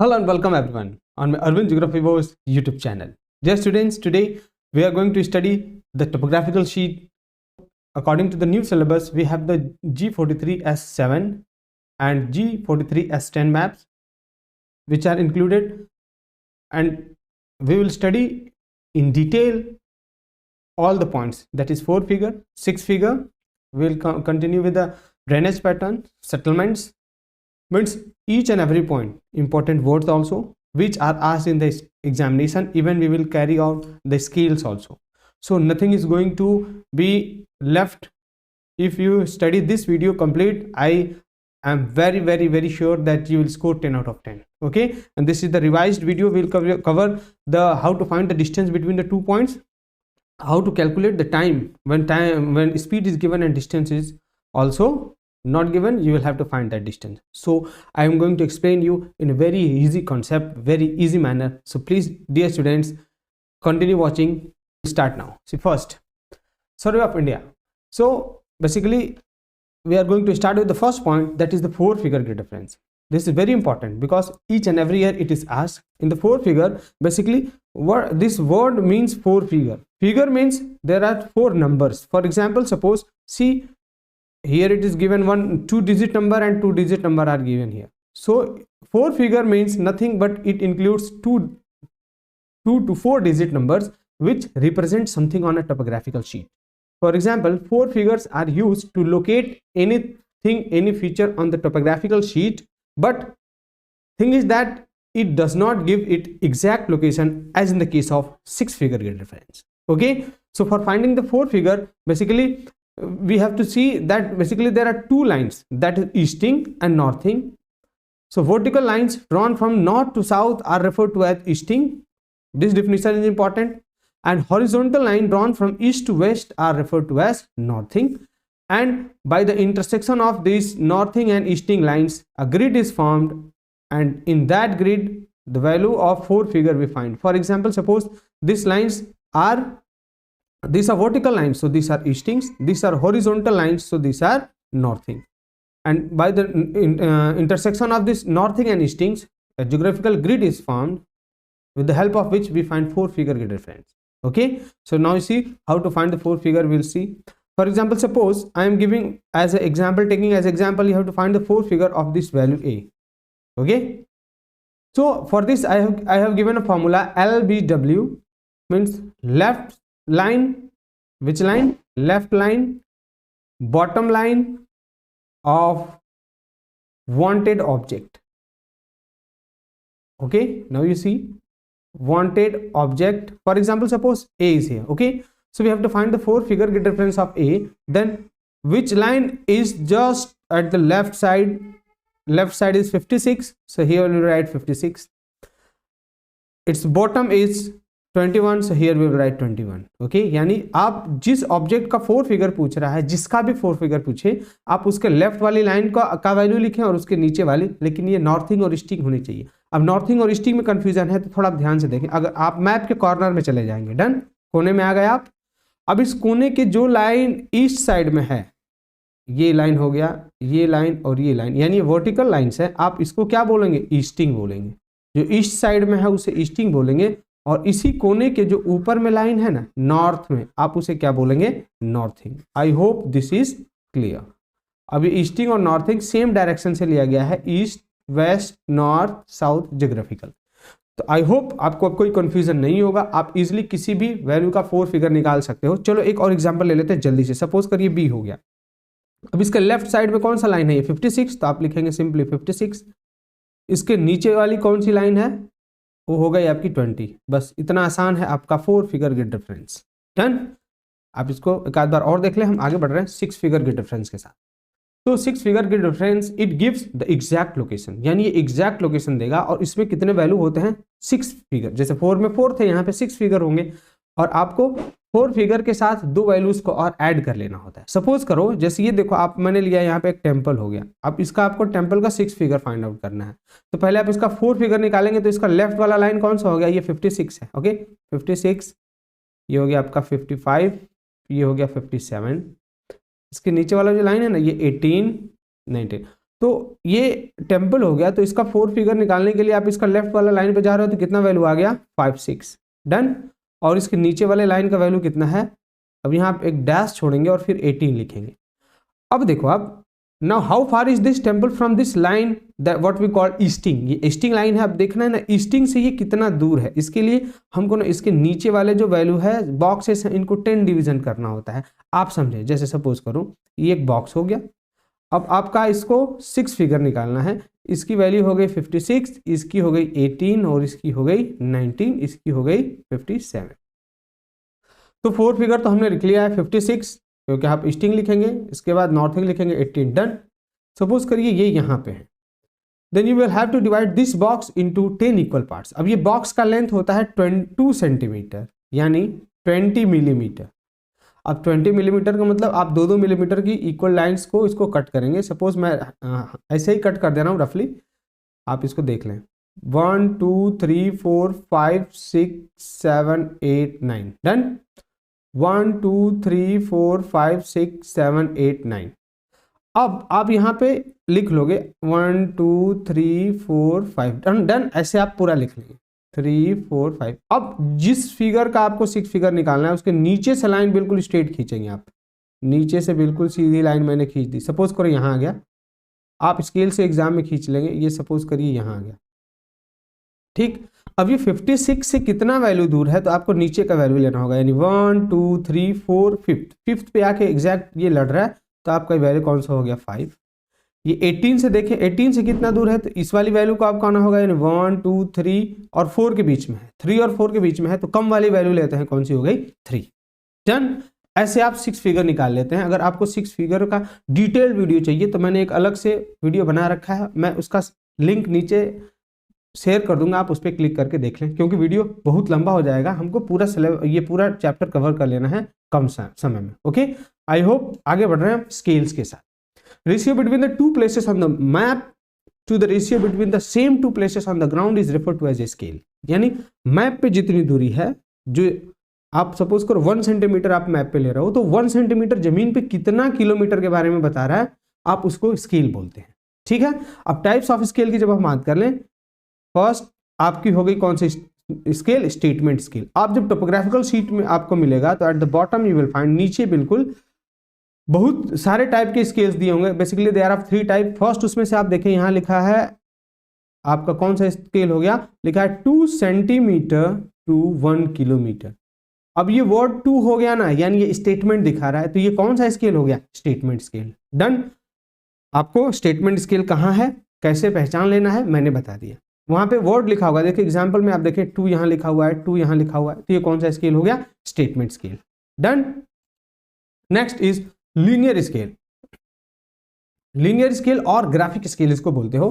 Hello and welcome everyone on my Arvind Geography Wars YouTube channel. Dear students, today we are going to study the topographical sheet. According to the new syllabus, we have the G43S7 and G43S10 maps which are included, and we will study in detail all the points, that is 4 figure, 6 figure. We will continue with the drainage pattern, settlements, means each and every point, important words also which are asked in the examination. Even we will carry out the skills also, so nothing is going to be left. If you study this video complete, I am very sure that you will score 10 out of 10. Okay, and this is the revised video. We'll cover the how to find the distance between the 2 points, how to calculate the time when speed is given and distance is also not given. You will have to find that distance. So I am going to explain you in a very easy concept, very easy manner. So please, dear students, continue watching. Start now. See, first, survey of India. So basically we are going to start with the first point, that is the 4 figure grid reference. This is very important because each and every year it is asked. In the 4 figure, basically this word means 4 figure. Figure means there are 4 numbers. For example, suppose see here it is given 2 digit number and 2 digit number are given here. So 4 figure means nothing but it includes 2 to 4 digit numbers which represent something on a topographical sheet. For example, 4 figures are used to locate anything, any feature on the topographical sheet, but thing is that it does not give it exact location as in the case of 6 figure grid reference. Okay, so for finding the 4 figure, basically we have to see that basically there are 2 lines, that is easting and northing. So vertical lines drawn from north to south are referred to as easting. This definition is important. And horizontal line drawn from east to west are referred to as northing. And by the intersection of these northing and easting lines, a grid is formed, and in that grid the value of 4 figure we find. For example, suppose these are vertical lines, so these are eastings. These are horizontal lines, so these are northing. And by the intersection of this northing and eastings, a geographical grid is formed, with the help of which we find 4 figure grid reference. Okay, so now you see how to find the 4 figure. We'll see. For example, suppose I am giving as an example, taking as example, you have to find the 4 figure of this value A. Okay, so for this I have given a formula. LBW means left line, which line? Left line, bottom line of wanted object. Okay, now you see wanted object. For example, suppose A is here. Okay, so we have to find the 4 figure grid reference of A. Then which line is just at the left side? Left side is 56, so here we will write 56. Its bottom is 21, so here we will write 21. Okay, यानी आप जिस object का 4 figure पूछ रहा है, जिसका भी 4 figure पूछे, आप उसके लेफ्ट वाली लाइन का वैल्यू लिखें और उसके नीचे वाली, लेकिन ये नॉर्थिंग और ईस्टिंग होनी चाहिए. अब नॉर्थिंग और ईस्टिंग में कंफ्यूजन है तो थोड़ा ध्यान से देखें. अगर आप मैप के कॉर्नर में चले जाएंगे, डन, कोने में आ गए आप. अब इस कोने के जो लाइन ईस्ट साइड में है, ये लाइन हो गया, ये लाइन और ये लाइन, यानी वर्टिकल लाइन्स है. आप इसको क्या बोलेंगे? ईस्टिंग बोलेंगे. जो ईस्ट साइड में है उसे ईस्टिंग बोलेंगे, और इसी कोने के जो ऊपर में लाइन है ना, नॉर्थ में, आप उसे क्या बोलेंगे? Northing. I hope this is clear. अभी ईस्टिंग और नॉर्थिंग सेम डायरेक्शन से लिया गया है, east west north south geographical. तो आई होप आपको अब कोई कंफ्यूजन नहीं होगा. आप इजीली किसी भी वैल्यू का 4 फिगर निकाल सकते हो. चलो एक और एग्जांपल ले लेते हैं जल्दी से. सपोज करिए बी हो गया. अब इसके लेफ्ट साइड में कौन सा लाइन है? ये 56, तो आप लिखेंगे सिंपली 56. इसके नीचे वाली कौन सी लाइन है? वो हो गई आपकी 20. बस इतना आसान है आपका 4 फिगर ग्रिड रेफरेंस. डन. आप इसको एक आध बार और देख ले. हम आगे बढ़ रहे हैं 6 फिगर ग्रिड रेफरेंस के साथ. तो 6 figure grid reference it gives the exact location, यानी ये एग्जैक्ट लोकेशन देगा. और इसमें कितने वैल्यू होते हैं? 6 फिगर. जैसे 4 में 4 थे, यहाँ पे 6 फिगर होंगे, और आपको 4 फिगर के साथ 2 वैल्यूज को और ऐड कर लेना होता है. सपोज करो जैसे ये देखो, आप मैंने लिया यहाँ पे एक टेम्पल हो गया. अब इसका आपको टेम्पल का 6 फिगर फाइंड आउट करना है. तो पहले आप इसका 4 फिगर निकालेंगे. तो इसका लेफ्ट वाला लाइन कौन सा हो गया? ये 56 है. ओके, 56, ये हो गया आपका 55, ये हो गया 57. इसके नीचे वाला जो लाइन है ना, ये 18 19. तो ये टेम्पल हो गया, तो इसका 4 फिगर निकालने के लिए आप इसका लेफ्ट वाला लाइन पे जा रहे हो तो कितना वैल्यू आ गया 5 6 डन। और इसके नीचे वाले लाइन का वैल्यू कितना है, अब यहाँ आप एक डैश छोड़ेंगे और फिर 18 लिखेंगे। अब देखो आप, now how far is this temple from this line that what we call easting, ये ईस्टिंग लाइन है, अब देखना है ना ईस्टिंग से ये कितना दूर है। इसके लिए हमको ना इसके नीचे वाले जो वैल्यू है बॉक्सेस हैं इनको 10 डिवीजन करना होता है। आप समझे, जैसे सपोज करूं ये एक बॉक्स हो गया, अब आपका इसको 6 फिगर निकालना है, इसकी वैल्यू हो गई 56, इसकी हो गई 18 और इसकी हो गई 19, इसकी हो गई 57। तो 4 फिगर तो हमने लिख लिया है 56, क्योंकि आप ईस्टिंग लिखेंगे, इसके बाद नॉर्थिंग लिखेंगे 18 डन। सपोज करिए ये यहाँ पे है, then you will have to divide this box into 10 equal parts. अब ये बॉक्स का लेंथ होता है 22 सेंटीमीटर यानी 20 मिलीमीटर। अब 20 मिलीमीटर का मतलब आप 2-2 मिलीमीटर की इक्वल लाइंस को इसको कट करेंगे। सपोज मैं ऐसे ही कट कर दे रहा हूँ रफली, आप इसको देख लें 1 2 3 4 5 6 7 8 9 डन। 1 2 3 4 5 6 7 8 9। अब आप यहाँ पे लिख लोगे 1 2 3 4 5 डन डन, ऐसे आप पूरा लिख लेंगे 3 4 5। अब जिस फिगर का आपको 6 फिगर निकालना है उसके नीचे से लाइन बिल्कुल स्ट्रेट खींचेंगे आप, नीचे से बिल्कुल सीधी लाइन मैंने खींच दी। सपोज करो यहाँ आ गया, आप स्केल से एग्जाम में खींच लेंगे, ये सपोज करिए यहाँ आ गया, ठीक। अब ये 56 से कितना वैल्यू दूर है तो आपको नीचे का वैल्यू लेना होगा, यानी 1 2 3 4 फिफ्थ पे आके एग्जैक्ट ये लड़ रहा है तो आपका वैल्यू कौन सा हो गया 5। ये 18 से देखें, 18 से कितना दूर है तो इस वाली वैल्यू को आपको आना होगा, यानी 1 2 3 और 4 के बीच में है, 3 और 4 के बीच में है तो कम वाली वैल्यू लेते हैं, कौन सी हो गई 3 डन। ऐसे आप 6 फिगर निकाल लेते हैं। अगर आपको 6 फिगर का डिटेल वीडियो चाहिए तो मैंने एक अलग से वीडियो बना रखा है, मैं उसका लिंक नीचे शेयर कर दूंगा, आप उस पर क्लिक करके देख लें, क्योंकि वीडियो बहुत लंबा हो जाएगा, हमको पूरा ये पूरा चैप्टर कवर कर लेना है कम समय में। ओके, आई होप आगे बढ़ रहे हैं स्केल्स के साथ। Ratio between the two places on the map to the ratio between the same two places on the ground is referred to as a scale. यानी मैप पे जितनी दूरी है, जो आप सपोज करो 1 सेंटीमीटर आप मैप पे ले रहे हो, तो 1 सेंटीमीटर जमीन पे कितना किलोमीटर के बारे में बता रहा है, आप उसको स्केल बोलते हैं, ठीक है। अब टाइप्स ऑफ स्केल की जब हम बात कर लें, फर्स्ट आपकी हो गई कौन सी स्केल, स्टेटमेंट स्केल। आप जब टोपोग्राफिकल शीट में आपको मिलेगा तो at the bottom you will find, नीचे बिल्कुल बहुत सारे टाइप के स्केल्स दिए होंगे, basically there are 3 type. First उसमें से आप देखें यहाँ लिखा है आपका कौन सा स्केल हो गया, लिखा है 2 सेंटीमीटर टू 1 किलोमीटर। अब ये वर्ड 2 हो गया ना, यानी ये स्टेटमेंट दिखा रहा है, तो ये कौन सा स्केल हो गया, स्टेटमेंट स्केल डन। आपको स्टेटमेंट स्केल कहाँ है, कैसे पहचान लेना है, मैंने बता दिया। वहां पे वर्ड लिखा होगा, देखिए एग्जांपल में आप देखें 2 यहाँ लिखा हुआ है, 2 यहाँ लिखा हुआ है, तो ये कौन सा स्केल हो गया, statement scale done. Next is linear scale. Linear scale और ग्राफिक स्केल इसको बोलते हो।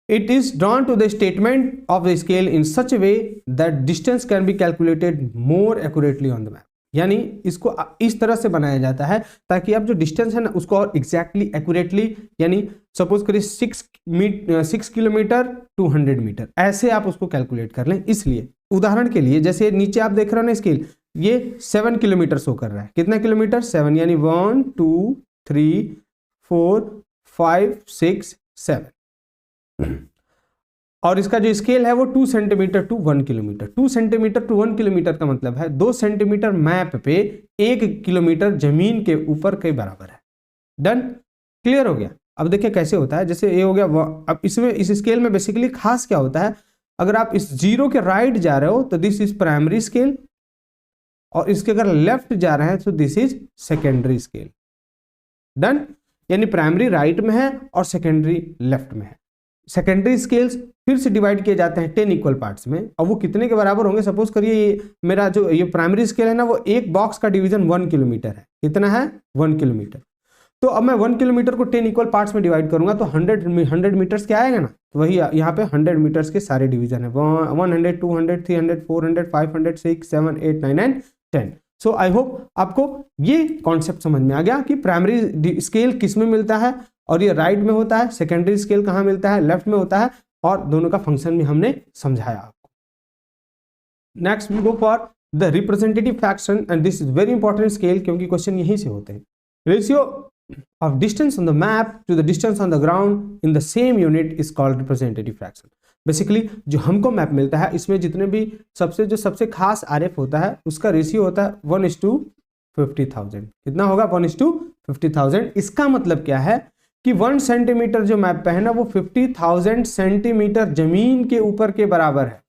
It is drawn to the statement of the scale in such a way that distance can be calculated more accurately on the map. यानी इसको इस तरह से बनाया जाता है ताकि आप जो डिस्टेंस है ना उसको और एग्जैक्टली एक्यूरेटली, यानी सपोज करिए 6 किलोमीटर 200 मीटर, ऐसे आप उसको कैलकुलेट कर लें। इसलिए उदाहरण के लिए जैसे नीचे आप देख रहे हो ना स्केल, ये 7 किलोमीटर शो कर रहा है, कितना किलोमीटर 7, यानी 1 2 3 4 5 6 7 और इसका जो स्केल है वो 2 centimetre to 1 kilometre. 2 centimetre to 1 kilometre का मतलब है 2 सेंटीमीटर मैप पे 1 किलोमीटर जमीन के ऊपर के बराबर है। डन, क्लियर हो गया। अब देखिए कैसे होता है, जैसे ये हो गया। अब इसमें इस स्केल में बेसिकली खास क्या होता है, अगर आप इस जीरो के राइट जा रहे हो तो दिस इज प्राइमरी स्केल, और इसके अगर लेफ्ट जा रहे हैं तो this is secondary scale. Done, यानी प्राइमरी राइट में है और सेकेंडरी लेफ्ट में है। सेकेंडरी स्केल्स फिर से डिवाइड किए जाते हैं 10 इक्वल पार्ट्स में, और वो कितने के बराबर होंगे, सपोज करिए ये मेरा जो ये प्राइमरी स्केल है ना, वो एक बॉक्स का डिवीजन 1 किलोमीटर है। कितना है, 1 किलोमीटर। तो अब मैं 1 किलोमीटर को 10 इक्वल पार्ट्स में डिवाइड करूंगा तो 100 मीटर्स क्या आएगा ना, तो वही यहाँ पे 100 मीटर्स के सारे डिवीजन है, 100 200 300 400 500 6 7 8 9 9 10। सो आई होप आपको ये कॉन्सेप्ट समझ में आ गया कि प्राइमरी स्केल किस में मिलता है, और ये राइट में होता है, सेकेंडरी स्केल कहाँ मिलता है, लेफ्ट में होता है, और दोनों का फंक्शन भी हमने समझाया आपको। Next we go for the representative fraction, and this is very important scale, क्योंकि क्वेश्चन यहीं से होते हैं। Ratio of distance on the map to the distance on the ground in the same unit is called representative fraction. Basically जो हमको map मिलता है इसमें जितने भी सबसे खास आरएफ होता है उसका रेशियो होता है 1:50,000. कितना होगा? 1:50,000. इसका मतलब क्या है कि 1 सेंटीमीटर जो मैप पे है ना वो 50,000 सेंटीमीटर जमीन के ऊपर के बराबर है.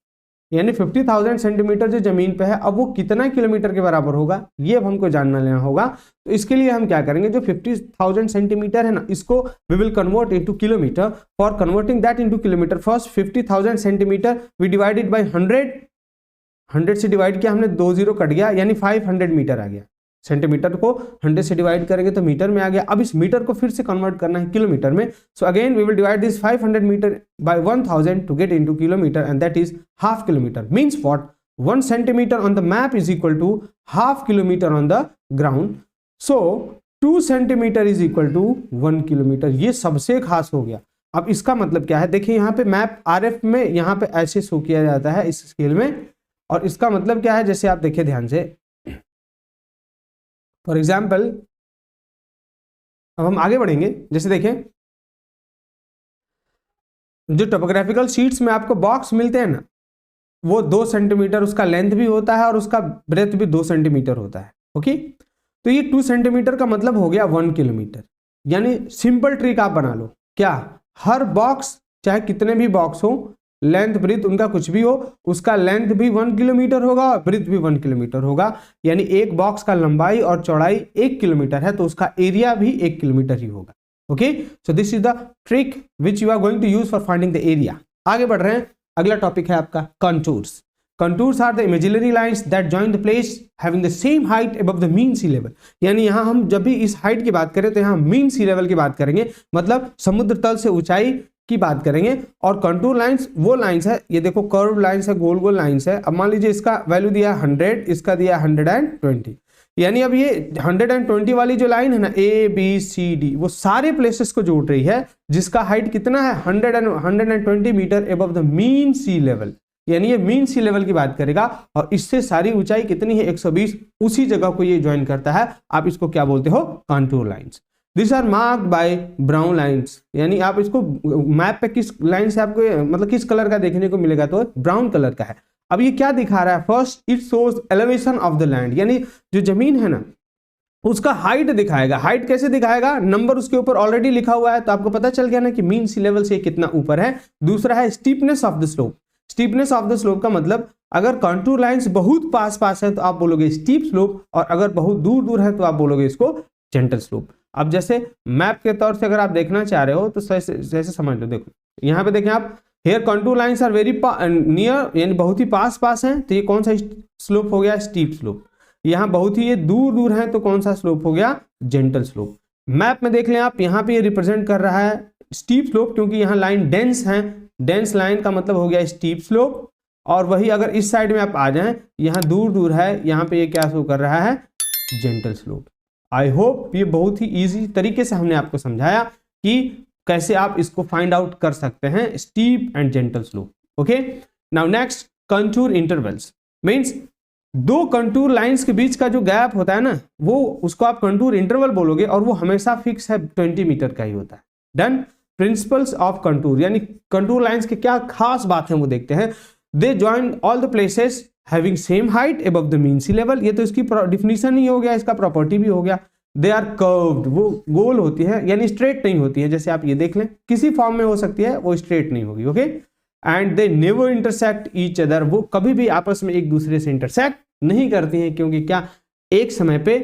यानी 50,000 सेंटीमीटर जो जमीन पे है अब वो कितना किलोमीटर के बराबर होगा ये अब हमको जानना लेना होगा. तो इसके लिए हम क्या करेंगे, जो 50,000 सेंटीमीटर है ना इसको we will convert into kilometre. For converting that into kilometre first 50,000 centimetre we divided by 100 से डिवाइड किया हमने, 2 0 कट गया यानी 500 मीटर आ गया. सेंटीमीटर को 100 से डिवाइड करेंगे तो मीटर में आ गया. अब इस मीटर को फिर से कन्वर्ट करना है किलोमीटर में. So again we will divide this 500 metre by 1000 to get into kilometre and that is half kilometre. Means what? 1 centimetre on the map is equal to half kilometre on the ground. So 2 centimetre is equal to 1 kilometre. ये सबसे खास हो गया. अब इसका मतलब क्या है, देखिए यहाँ पे मैप आरएफ में यहाँ पे ऐसे शो किया जाता है इस स्केल में. और इसका मतलब क्या है, जैसे आप देखिए ध्यान से, फॉर एग्जाम्पल अब हम आगे बढ़ेंगे. जैसे देखें जो टोपोग्राफिकल शीट्स में आपको बॉक्स मिलते हैं ना वो 2 सेंटीमीटर उसका लेंथ भी होता है और उसका ब्रेथ भी 2 सेंटीमीटर होता है. ओके, तो ये 2 सेंटीमीटर का मतलब हो गया 1 किलोमीटर. यानी सिंपल ट्रिक आप बना लो. क्या? हर बॉक्स चाहे कितने भी बॉक्स हो, लेंथ ब्रीथ उनका कुछ भी हो, उसका लेंथ भी 1 किलोमीटर होगा और ब्रीथ भी 1 किलोमीटर होगा. यानी एक बॉक्स का लंबाई और चौड़ाई 1 किलोमीटर है तो उसका एरिया भी 1 किलोमीटर ही होगा. Okay, so this is the trick which you are going to use for finding the area. आगे बढ़ रहे हैं. अगला टॉपिक है आपका contours. Contours are the imaginary lines that join the place having the same height above the mean sea level. यानी यहाँ हम जब भी इस हाइट की बात करें तो यहाँ मीन सी लेवल की बात करेंगे, मतलब समुद्र तल से ऊंचाई की बात करेंगे. और कंटूर लाइंस वो लाइंस है, ये देखो कर्व लाइंस है, गोल गोल लाइंस है. अब मान लीजिए इसका वैल्यू दिया 100, इसका दिया 120. यानी अब ये 120 वाली जो लाइन है ना ABCD वो सारे प्लेसेस को जोड़ रही है जिसका हाइट कितना है 120 metre above the mean sea level. यानी ये मीन सी लेवल की बात करेगा और इससे सारी ऊंचाई कितनी है 120. उसी जगह को ये ज्वाइन करता है. आप इसको क्या बोलते हो? Contour lines. This are marked by brown lines. यानी आप इसको मैप पे किस लाइन से आपको मतलब किस कलर का देखने को मिलेगा तो ब्राउन कलर का है. अब ये क्या दिखा रहा है? First it shows elevation of the land. यानी जो जमीन है ना उसका हाइट दिखाएगा. हाइट कैसे दिखाएगा? नंबर उसके ऊपर ऑलरेडी लिखा हुआ है तो आपको पता चल गया ना कि मीन सी लेवल से कितना ऊपर है. दूसरा है steepness of the slope. Steepness of the slope का मतलब अगर कंटूर लाइंस बहुत पास पास है तो आप बोलोगे स्टीप स्लोप और अगर बहुत दूर दूर है तो आप बोलोगे इसको जेंटल स्लोप. अब जैसे मैप के तौर से अगर आप देखना चाह रहे हो तो जैसे समझ लो. देखो यहाँ पे देखें आप, here contour lines are very near यानी बहुत ही पास पास हैं तो ये कौन सा स्लोप हो गया? Steep slope. यहाँ बहुत ही ये दूर दूर है तो कौन सा स्लोप हो गया? Gentle slope. मैप में देख लें आप, यहाँ पे ये रिप्रेजेंट कर रहा है स्टीप स्लोप क्योंकि यहाँ लाइन डेंस है. डेंस लाइन का मतलब हो गया स्टीप स्लोप. और वही अगर इस साइड में आप आ जाएं, यहाँ दूर दूर है, यहाँ पे ये क्या शो कर रहा है? Gentle slope. आई होप ये बहुत ही इजी तरीके से हमने आपको समझाया कि कैसे आप इसको फाइंड आउट कर सकते हैं steep and gentle slope. Okay, now next contour intervals. Means दो कंटूर लाइंस के बीच का जो गैप होता है ना वो उसको आप कंटूर इंटरवल बोलोगे और वो हमेशा फिक्स है 20 मीटर का ही होता है. डन. प्रिंसिपल्स ऑफ कंटूर यानी कंटूर लाइंस के क्या खास बात है वो देखते हैं. They join all the places having same height above the mean sea level. ये तो इसकी डिफिनीशन ही हो गया, इसका प्रॉपर्टी भी हो गया. दे आर कर्व्ड, वो गोल होती है यानी स्ट्रेट नहीं होती है. जैसे आप ये देख लें किसी फॉर्म में हो सकती है, वो स्ट्रेट नहीं होगी. Okay, and they never intersect each other. वो कभी भी आपस में एक दूसरे से इंटरसेक्ट नहीं करती हैं क्योंकि क्या एक समय पे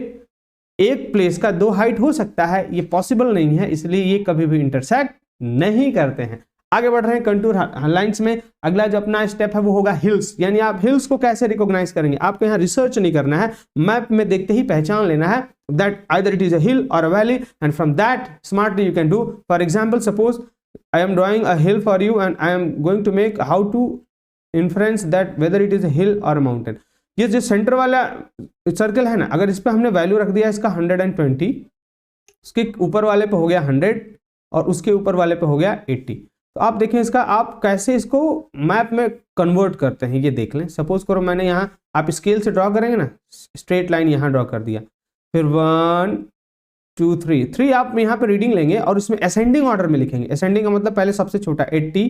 एक प्लेस का 2 हाइट हो सकता है, ये पॉसिबल नहीं है, इसलिए ये कभी भी इंटरसेक्ट नहीं करते हैं. आगे बढ़ रहे हैं कंटूर लाइंस में. अगला जो अपना स्टेप है वो होगा हिल्स. यानी आप हिल्स को कैसे रिकॉग्नाइज करेंगे? आपको यहाँ रिसर्च नहीं करना है, मैप में देखते ही पहचान लेना है that either it is a hill or a valley and from that smartly you can do. For example, suppose I am drawing a hill for you and I am going to make how to inference that whether it is a hill or a mountain. ये जो centre वाला circle है ना, अगर इस पे हमने value रख दिया इसका 120, उसके ऊपर वाले पे हो गया 100 और उसके ऊपर वाले पे हो गया 80. तो आप देखें इसका आप कैसे इसको मैप में कन्वर्ट करते हैं ये देख लें. सपोज करो मैंने यहाँ, आप स्केल से ड्रॉ करेंगे ना, स्ट्रेट लाइन यहाँ ड्रॉ कर दिया, फिर 1 2 3 3 आप यहाँ पे रीडिंग लेंगे और इसमें असेंडिंग ऑर्डर में लिखेंगे। असेंडिंग का मतलब पहले सबसे छोटा 80,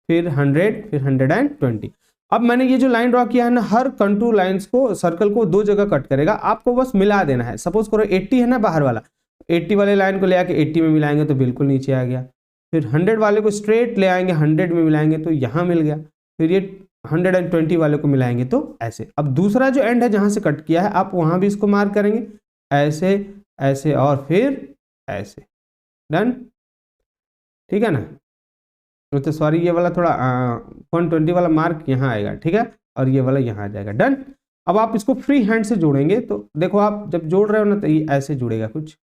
फिर 100, फिर 120। अब मैंने ये जो लाइन ड्रॉ किया है ना, हर कंटूर लाइंस को, सर्कल को 2 जगह कट करेगा, आपको बस मिला देना है। सपोज करो 80 है ना बाहर वाला, 80 वाले लाइन को ले आके 80 में मिलाएंगे तो बिल्कुल नीचे आ गया। फिर 100 वाले को स्ट्रेट ले आएंगे, 100 में मिलाएंगे तो यहाँ मिल गया। फिर ये 120 वाले को मिलाएंगे तो ऐसे। अब दूसरा जो एंड है जहाँ से कट किया है, आप वहाँ भी इसको मार्क करेंगे, ऐसे ऐसे और फिर ऐसे। डन, ठीक है ना। तो सॉरी, ये वाला थोड़ा 120 वाला मार्क यहाँ आएगा, ठीक है, और ये वाला यहाँ आ जाएगा। डन। अब आप इसको फ्री हैंड से जोड़ेंगे तो देखो, आप जब जोड़ रहे हो ना तो ये ऐसे जुड़ेगा, कुछ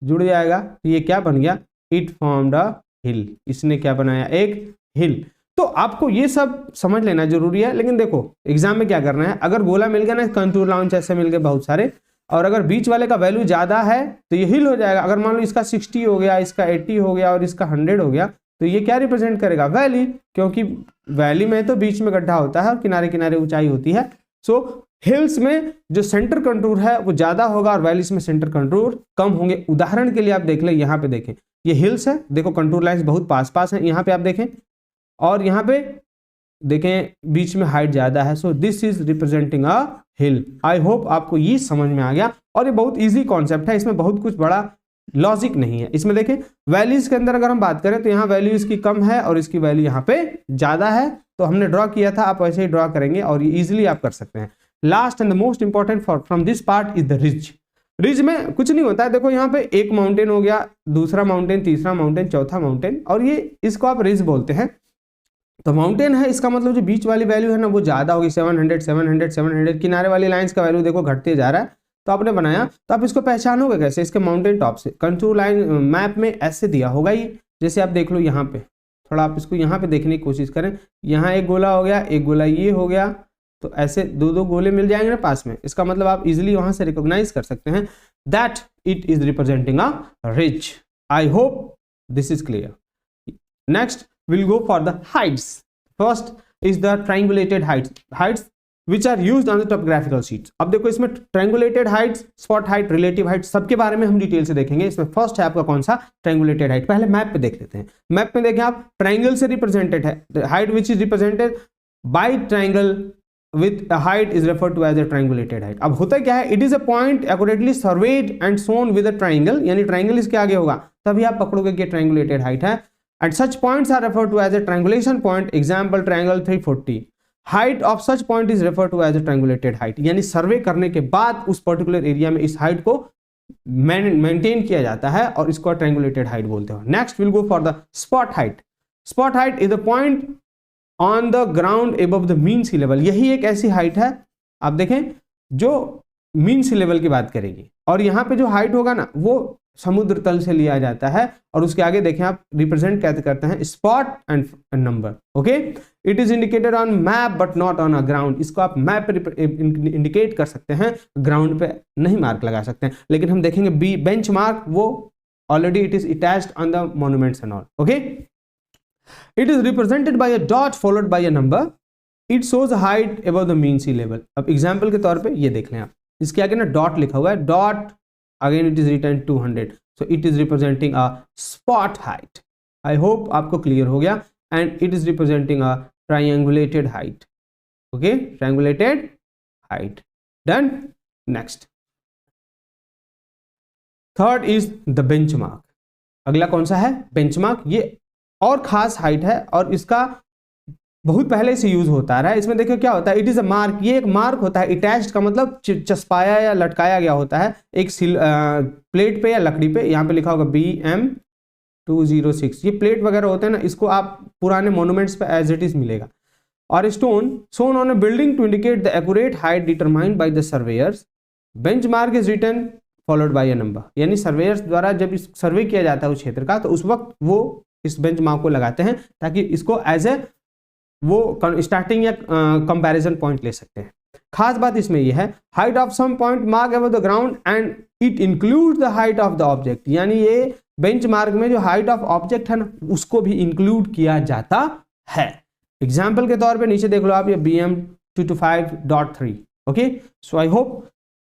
जुड़ जाएगा। तो ये क्या बन गया, इट फॉर्म्ड अ हिल। इसने क्या बनाया, एक हिल। तो आपको ये सब समझ लेना जरूरी है। लेकिन देखो एग्जाम में क्या करना है, अगर गोला मिल गया ना, कंटूर लाउंज ऐसे मिल गए बहुत सारे, और अगर बीच वाले का वैल्यू ज्यादा है तो ये हिल हो जाएगा। अगर मान लो इसका 60 हो गया, इसका 80 हो गया और इसका 100 हो गया, तो ये क्या रिप्रेजेंट करेगा, वैली, क्योंकि वैली में तो बीच में गड्ढा होता है और किनारे किनारे ऊंचाई होती है। सो हिल्स में जो सेंटर कंटूर है वो ज्यादा होगा और वैलीज में सेंटर कंटूर कम होंगे। उदाहरण के लिए आप देख ले, यहाँ पे देखें, ये हिल्स है, देखो कंटूर लाइंस बहुत पास पास है, यहाँ पे आप देखें, और यहाँ पे देखें बीच में हाइट ज्यादा है। सो this is representing a hill. I hope आपको ये समझ में आ गया। और ये बहुत इजी कॉन्सेप्ट है, इसमें बहुत कुछ बड़ा लॉजिक नहीं है। इसमें देखें वैल्यूज के अंदर अगर हम बात करें तो यहाँ वैल्यू इसकी कम है और इसकी वैल्यू यहाँ पे ज्यादा है, तो हमने ड्रॉ किया था, आप वैसे ही ड्रॉ करेंगे और ये इजिली आप कर सकते हैं। Last and the most important from this part is the ridge. Ridge में कुछ नहीं होता है, देखो यहाँ पे एक माउंटेन हो गया, दूसरा माउंटेन, तीसरा माउंटेन, चौथा माउंटेन, और ये इसको आप रिज बोलते हैं। तो माउंटेन है, इसका मतलब जो बीच वाली वैल्यू है ना वो ज्यादा होगी, 700 700 700। किनारे वाली लाइंस का वैल्यू देखो घटते जा रहा है, तो आपने बनाया, तो आप इसको पहचानोगे कैसे, इसके माउंटेन टॉप से। कंटूर लाइन मैप में ऐसे दिया होगा ये, जैसे आप देख लो यहाँ पे, थोड़ा आप इसको यहाँ पे देखने की कोशिश करें। यहाँ एक गोला हो गया, एक गोला ये हो गया, तो ऐसे 2-2 गोले मिल जाएंगे ना पास में। इसका मतलब आप इजिली वहां से रिकॉग्नाइज कर सकते हैं that it is representing a ridge. I hope this is clear. Next we'll go for the heights. First is the triangulated heights which are used on the topographical sheets. अब देखो इसमें triangulated heights, spot height, relative height, सबके बारे में हम detail से देखेंगे। इसमें फर्स्ट है आपका कौन सा, triangulated height। पहले मैप पे देख लेते हैं। मैप में देखें आप, ट्राइंगल से रिप्रेजेंटेड है, height which is represented bye triangle with a height is referred to as a triangulated height. अब होता क्या है, it is a point accurately surveyed and shown with a triangle, यानी ट्राइंगल इसके आगे होगा तभी आप पकड़ोगे कि triangulated height है। And such points are referred to as a triangulation point. Example triangle 340. Height of such point is referred to as a triangulated height. यानी सर्वे करने के बाद उस पर्टिकुलर एरिया में इस हाइट को मेंटेन किया जाता है और इसको ट्रायंगुलेटेड हाइट बोलते हैं। Next will go for the spot height. Spot height is the point on the ground above the mean sea level. यही एक ऐसी हाइट है, आप देखें, जो मीन सी लेवल की बात करेगी, और यहाँ पे जो हाइट होगा ना वो समुद्र तल से लिया जाता है, और उसके आगे देखें आप रिप्रेजेंट कैसे करते हैं, spot and number. Okay, it is indicated on map but not on a ground. इसको आप मैप पे इंडिकेट कर सकते हैं, ग्राउंड पे नहीं मार्क लगा सकते हैं। लेकिन हम देखेंगे बी बेंच मार्क, वो already it is attached on the monuments and all. Okay, it is represented by a dot followed by a number. It shows height above the mean sea level. अब example के तौर पे ये देख लें आप, इसके आगे ना डॉट लिखा हुआ है, dot again it is written 200, so it is representing a spot height. I hope आपको क्लियर हो गया। And it is representing a triangulated height. Okay, triangulated height, done. Next, third is the benchmark. अगला कौन सा है, benchmark. ये और खास हाइट है और इसका बहुत पहले से यूज होता रहा है। इसमें देखो क्या होता है, इट इज अ मार्क। ये एक मार्क होता है, अटैच्ड का मतलब चस्पाया या लटकाया गया होता है एक प्लेट पे या लकड़ी पे। यहाँ पे लिखा होगा BM206। ये प्लेट वगैरह होते हैं ना, इसको आप पुराने मॉन्यूमेंट्स पे एज इट इज मिलेगा। और stone shown on a building to indicate the accurate height determined by the surveyors. Benchmark is written followed by a number. यानी सर्वेयर्स द्वारा जब इस सर्वे किया जाता है उस क्षेत्र का, तो उस वक्त वो इस बेंचमार्क को लगाते हैं ताकि इसको एज ए वो स्टार्टिंग या कंपैरिजन पॉइंट ले सकते हैं। खास बात इसमें यह है, height of some point mark above the ground and it include the height of the object. यानी ये बेंचमार्क में जो हाइट ऑफ ऑब्जेक्ट है ना, उसको भी इंक्लूड किया जाता है। एग्जाम्पल के तौर पे नीचे देख लो आप, ये BM225.3। Okay, so I hope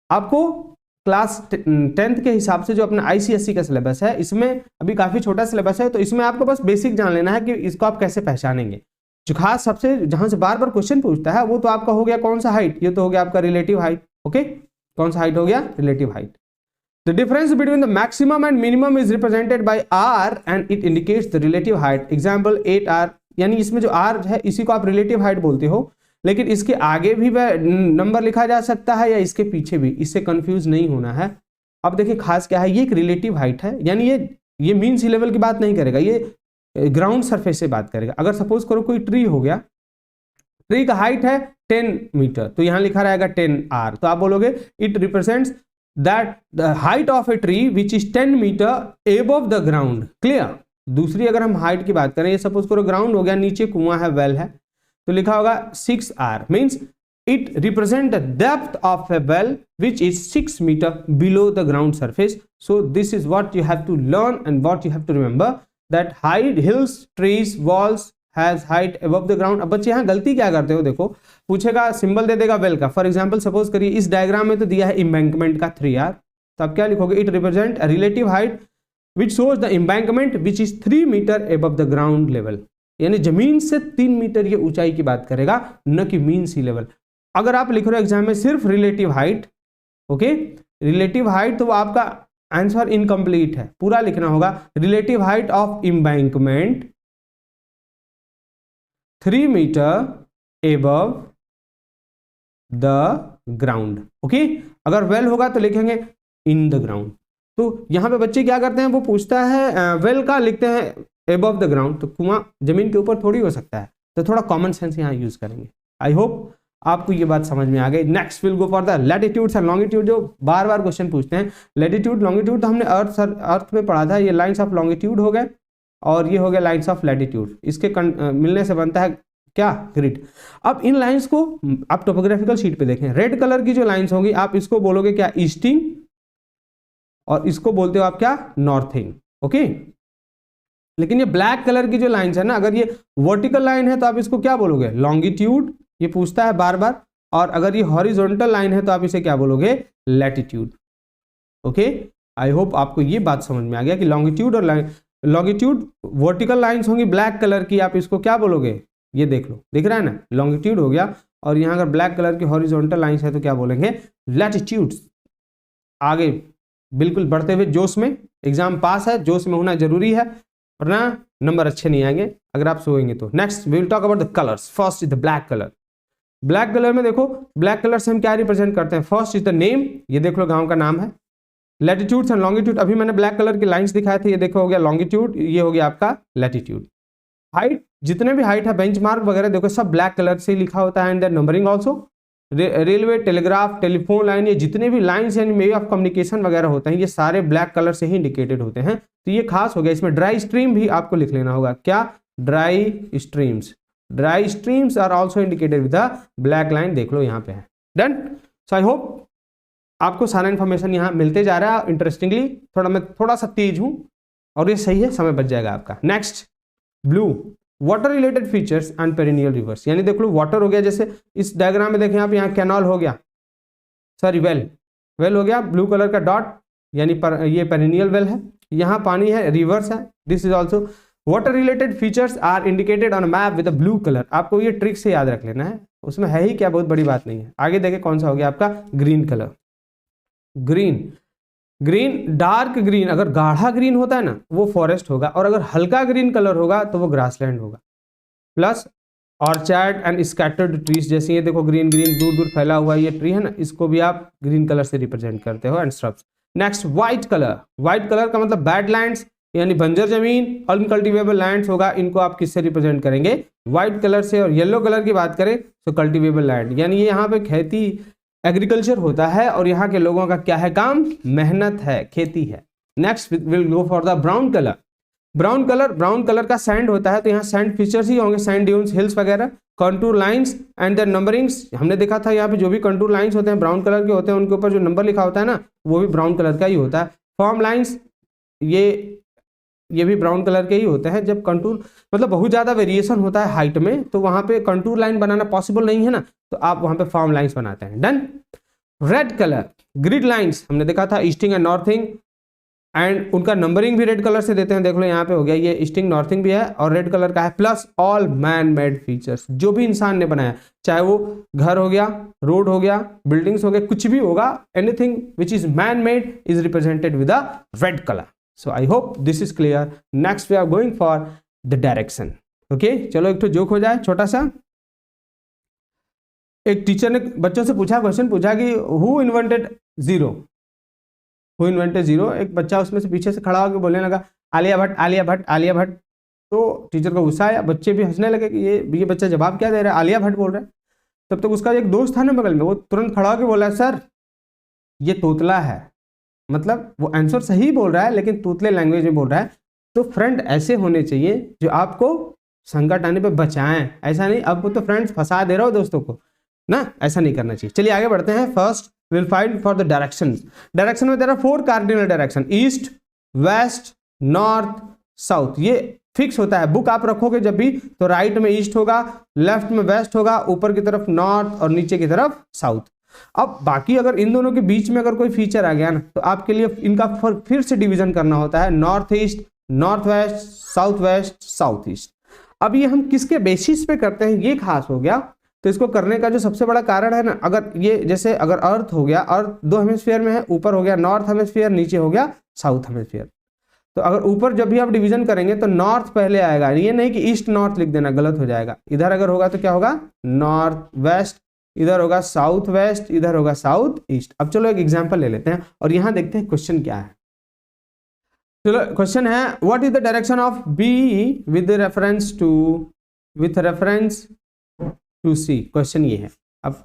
आपको क्लास 10th के हिसाब से जो अपना ICSE का सिलेबस है, इसमें अभी काफी छोटा सिलेबस है, तो इसमें आपको बस बेसिक जान लेना है कि इसको आप कैसे पहचानेंगे। जो खास सबसे जहां से बार बार क्वेश्चन पूछता है वो तो आपका हो गया कौन सा हाइट, ये तो हो गया आपका रिलेटिव हाइट। ओके, कौन सा हाइट हो गया, relative height. The difference between the maximum and minimum is represented bye r and it indicates the relative height. Example 8r, यानी इसमें जो r है इसी को आप रिलेटिव हाइट बोलते हो, लेकिन इसके आगे भी नंबर लिखा जा सकता है या इसके पीछे भी, इससे कंफ्यूज नहीं होना है। अब देखिए खास क्या है, ये एक रिलेटिव हाइट है, यानी ये मीन सी लेवल की बात नहीं करेगा, ये ग्राउंड सरफेस से बात करेगा। अगर सपोज करो कोई ट्री हो गया, ट्री का हाइट है 10 मीटर, तो यहां लिखा रहेगा 10r, तो आप बोलोगे it represents that the height of a tree which is 10 metre above the ground. Clear. दूसरी अगर हम हाइट की बात करें, ये सपोज करो ग्राउंड हो गया, नीचे कुआं है, वेल है, तो लिखा होगा 6r, means it represent the depth of a well which is 6 metre below the ground surface. So this is what you have to learn and what you have to remember, that height, hills, trees, walls has height above the ground. अब बच्चे यहाँ गलती क्या करते हो, देखो पूछेगा, symbol दे देगा वेल का। फॉर एग्जांपल सपोज करिए इस डायग्राम में तो दिया है एम्बैंकमेंट का 3r, तो आप क्या लिखोगे, it represent a relative height which shows the embankment which is 3 metre above the ground level, यानी जमीन से 3 मीटर ये ऊंचाई की बात करेगा, न कि मीन सी लेवल। अगर आप लिख रहे हो एग्जाम में सिर्फ relative height, okay, relative height, तो वो आपका आंसर इनकम्प्लीट है, पूरा लिखना होगा relative height of embankment 3 metre above the ground. Okay, अगर वेल होगा तो लिखेंगे इन द ग्राउंड। तो यहां पे बच्चे क्या करते हैं, वो पूछता है वेल का, लिखते हैं एबव द ग्राउंड, तो कुआं जमीन के ऊपर थोड़ी हो सकता है, तो थोड़ा कॉमन सेंस यहाँ यूज करेंगे। आई होप आपको ये बात समझ में आ गई। Next will go for the latitudes and longitude, जो बार बार क्वेश्चन पूछते हैं। लैटिट्यूड लॉन्गिट्यूड तो हमने अर्थ में पढ़ा था, ये लाइन्स ऑफ लॉन्गिट्यूड हो गए और ये हो गया लाइन्स ऑफ लैटिट्यूड, इसके मिलने से बनता है क्या, ग्रिड। अब इन लाइन्स को आप टोपोग्राफिकल शीट पे देखें, रेड कलर की जो लाइन्स होंगी आप इसको बोलोगे क्या, ईस्टिंग, और इसको बोलते हो आप क्या, नॉर्थिंग। ओके, लेकिन ये ब्लैक कलर की जो लाइन्स है ना, अगर ये वर्टिकल लाइन है तो आप इसको क्या बोलोगे, लॉन्गिट्यूड, ये पूछता है बार बार, और अगर ये हॉरिजॉन्टल लाइन है तो आप इसे क्या बोलोगे, लैटिट्यूड। ओके, आई होप आपको ये बात समझ में आ गया कि लॉन्गिट्यूड और लॉन्गिट्यूड वर्टिकल लाइन्स होंगी ब्लैक कलर की, आप इसको क्या बोलोगे, ये देख लो, दिख रहा है ना, लॉन्गिट्यूड हो गया, और यहाँ अगर ब्लैक कलर की हॉरिजॉन्टल लाइन्स है तो क्या बोलेंगे, लैटिट्यूड्स। आगे बिल्कुल बढ़ते हुए जोश में, एग्जाम पास है, जोश में होना जरूरी है, वरना नंबर अच्छे नहीं आएंगे अगर आप सोएंगे तो। Next we will talk about the colours. First is the black colour. Black colour में देखो, ब्लैक कलर से हम क्या रिप्रेजेंट करते हैं, फर्स्ट इज द नेम, ये देख लो गांव का नाम है। लैटिट्यूड्स एंड लॉन्गिट्यूड, अभी मैंने ब्लैक कलर की लाइंस दिखाए थे, ये देखो हो गया लॉन्गिट्यूड, ये हो गया आपका लैटिट्यूड। हाइट, जितने भी हाइट है, बेंचमार्क वगैरह देखो सब ब्लैक कलर से लिखा होता है, and then numbering also. Railway, telegraph, telephone line, ये जितने भी लाइन्स यानी वे ऑफ कम्युनिकेशन वगैरह होते हैं, ये सारे ब्लैक कलर से ही इंडिकेटेड होते हैं, तो ये खास हो गया। इसमें ड्राई स्ट्रीम भी आपको लिख लेना होगा, क्या, dry streams. Dry streams are also indicated with the black line, देख लो यहाँ पे है। डन। सो आई होप आपको सारा इन्फॉर्मेशन यहाँ मिलते जा रहा है। इंटरेस्टिंगली मैं थोड़ा सा तेज हूँ और ये सही है, समय बच जाएगा आपका। Next, blue, water related features and perennial rivers, यानी देख लो वाटर हो गया, जैसे इस डायग्राम में देखें आप, यहाँ कैनाल हो गया, सॉरी वेल हो गया, ब्लू कलर का डॉट यानी ये पेरिनियल वेल है, यहाँ पानी है, रिवर्स है, this is also water related features are indicated on map with blue colour. आपको ये ट्रिक से याद रख लेना है, उसमें है ही क्या, बहुत बड़ी बात नहीं है। आगे देखें कौन सा हो गया आपका, green colour. Green dark green, अगर गाढ़ा ग्रीन होता है ना वो फॉरेस्ट होगा, और अगर हल्का ग्रीन कलर होगा तो वो ग्रासलैंड होगा। Plus orchard and scattered trees, जैसे ये देखो ग्रीन दूर दूर फैला हुआ ये ट्री है ना, इसको भी आप ग्रीन कलर से रिप्रेजेंट करते हो, and shrubs. Next, white colour का मतलब बैडलैंड्स यानी बंजर जमीन, अनकल्टिवेबल लैंड्स होगा, इनको आप किससे रिप्रेजेंट करेंगे, व्हाइट कलर से। और येलो कलर की बात करें तो कल्टिवेबल लैंड, यानी ये यहाँ पे खेती एग्रीकल्चर होता है और यहाँ के लोगों का क्या है काम, मेहनत है, खेती है। Next will go for the brown colour का सैंड होता है, तो यहाँ सैंड फीचर्स ही होंगे, सैंड ड्यून्स, हिल्स वगैरह। Contour lines and there numberings, हमने देखा था यहाँ पे जो भी कंटूर लाइंस होते हैं ब्राउन कलर के होते हैं, उनके ऊपर जो नंबर लिखा होता है ना वो भी ब्राउन कलर का ही होता है। फॉर्म लाइंस, ये भी ब्राउन कलर के ही होते हैं। जब कंटूर मतलब बहुत ज़्यादा वेरिएशन होता है हाइट में, तो वहाँ पे कंटूर लाइन बनाना पॉसिबल नहीं है ना, तो आप वहाँ पे फॉर्म लाइंस बनाते हैं। Done. Red colour grid lines हमने देखा था ईस्टिंग एंड नॉर्थिंग, एंड उनका नंबरिंग भी रेड कलर से देते हैं। देख लो यहाँ पे हो गया, ये ईस्टिंग नॉर्थिंग भी है और रेड कलर का है। Plus all man made features, जो भी इंसान ने बनाया, चाहे वो घर हो गया, रोड हो गया, बिल्डिंग्स हो गए, कुछ भी होगा, anything which is man made is represented with a red colour. So I hope this is clear. Next we are going for the direction. Okay, चलो एक तो जोक हो जाए छोटा सा। एक टीचर ने बच्चों से पूछा, क्वेश्चन पूछा कि who invented zero, who invented zero. एक बच्चा उसमें से पीछे से खड़ा होकर बोलने लगा आलिया भट्ट, आलिया भट्ट, आलिया भट्ट। तो टीचर को गुस्सा आया, बच्चे भी हंसने लगे कि ये बच्चा जवाब क्या दे रहा है, आलिया भट्ट बोल रहा है। तब तक उसका एक दोस्त था ना बगल में, वो तुरंत खड़ा होकर बोला सर ये तोतला है, मतलब वो आंसर सही बोल रहा है लेकिन तोतले लैंग्वेज में बोल रहा है। तो फ्रेंड ऐसे होने चाहिए जो आपको संकट आने पे बचाएं, ऐसा नहीं अब वो तो फ्रेंड्स फंसा दे रहा हो दोस्तों को ना, ऐसा नहीं करना चाहिए। चलिए आगे बढ़ते हैं। First will find for the direction. Direction में there are 4 cardinal direction, east, west, north, south. ये फिक्स होता है, बुक आप रखोगे जब भी तो राइट में ईस्ट होगा, लेफ्ट में वेस्ट होगा, ऊपर की तरफ नॉर्थ और नीचे की तरफ साउथ। अब बाकी अगर इन दोनों के बीच में अगर कोई फीचर आ गया ना तो आपके लिए इनका फिर से डिवीजन करना होता है, north east, north west, south west, south east. अब ये हम किसके बेसिस पे करते हैं ये खास हो गया। तो इसको करने का जो सबसे बड़ा कारण है ना, अगर ये जैसे अगर अर्थ हो गया, अर्थ 2 हेमिस्फीयर में है, ऊपर हो गया नॉर्थ हेमिस्फीयर, नीचे हो गया साउथ हेमिस्फीयर। तो अगर ऊपर जब भी आप डिवीजन करेंगे तो नॉर्थ पहले आएगा, ये नहीं कि ईस्ट नॉर्थ लिख देना, गलत हो जाएगा। इधर अगर होगा तो क्या होगा, नॉर्थ वेस्ट, इधर होगा साउथ वेस्ट, इधर होगा साउथ ईस्ट। अब चलो एक एग्जांपल ले लेते हैं और यहां देखते हैं क्वेश्चन क्या है। चलो क्वेश्चन है what is the direction of B with reference to C. Question ये है। अब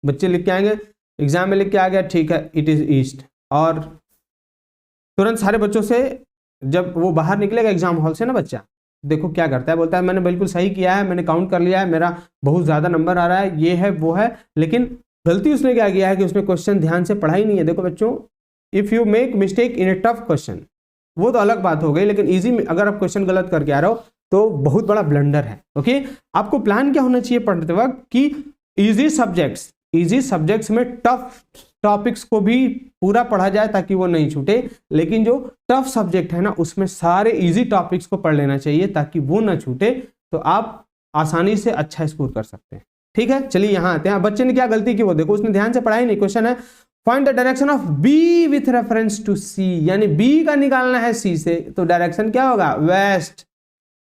बच्चे लिख के आएंगे, एग्जाम में लिख के आ गया ठीक है इट इज ईस्ट, और तुरंत सारे बच्चों से जब वो बाहर निकलेगा एग्जाम हॉल से ना बच्चा, देखो क्या करता है, बोलता है मैंने बिल्कुल सही किया है, मैंने काउंट कर लिया है, मेरा बहुत ज्यादा नंबर आ रहा है, ये है वो है। लेकिन गलती उसने क्या किया है कि उसने क्वेश्चन ध्यान से पढ़ा ही नहीं है। देखो बच्चों, if you make mistake in A tough question वो तो अलग बात हो गई, लेकिन इजी में अगर आप क्वेश्चन गलत करके आ रहे हो तो बहुत बड़ा ब्लंडर है। ओके, आपको प्लान क्या होना चाहिए पढ़ते वक्त कि इजी सब्जेक्ट्स में टफ टॉपिक्स को भी पूरा पढ़ा जाए ताकि वो नहीं छूटे, लेकिन जो टफ सब्जेक्ट है ना उसमें सारे इजी टॉपिक्स को पढ़ लेना चाहिए ताकि वो ना छूटे, तो आप आसानी से अच्छा स्कोर कर सकते हैं। ठीक है, चलिए यहां आते हैं। बच्चे ने क्या गलती की वो देखो, उसने ध्यान से पढ़ा ही नहीं। क्वेश्चन है find the direction of B with reference to C, यानी बी का निकालना है सी से, तो डायरेक्शन क्या होगा, वेस्ट।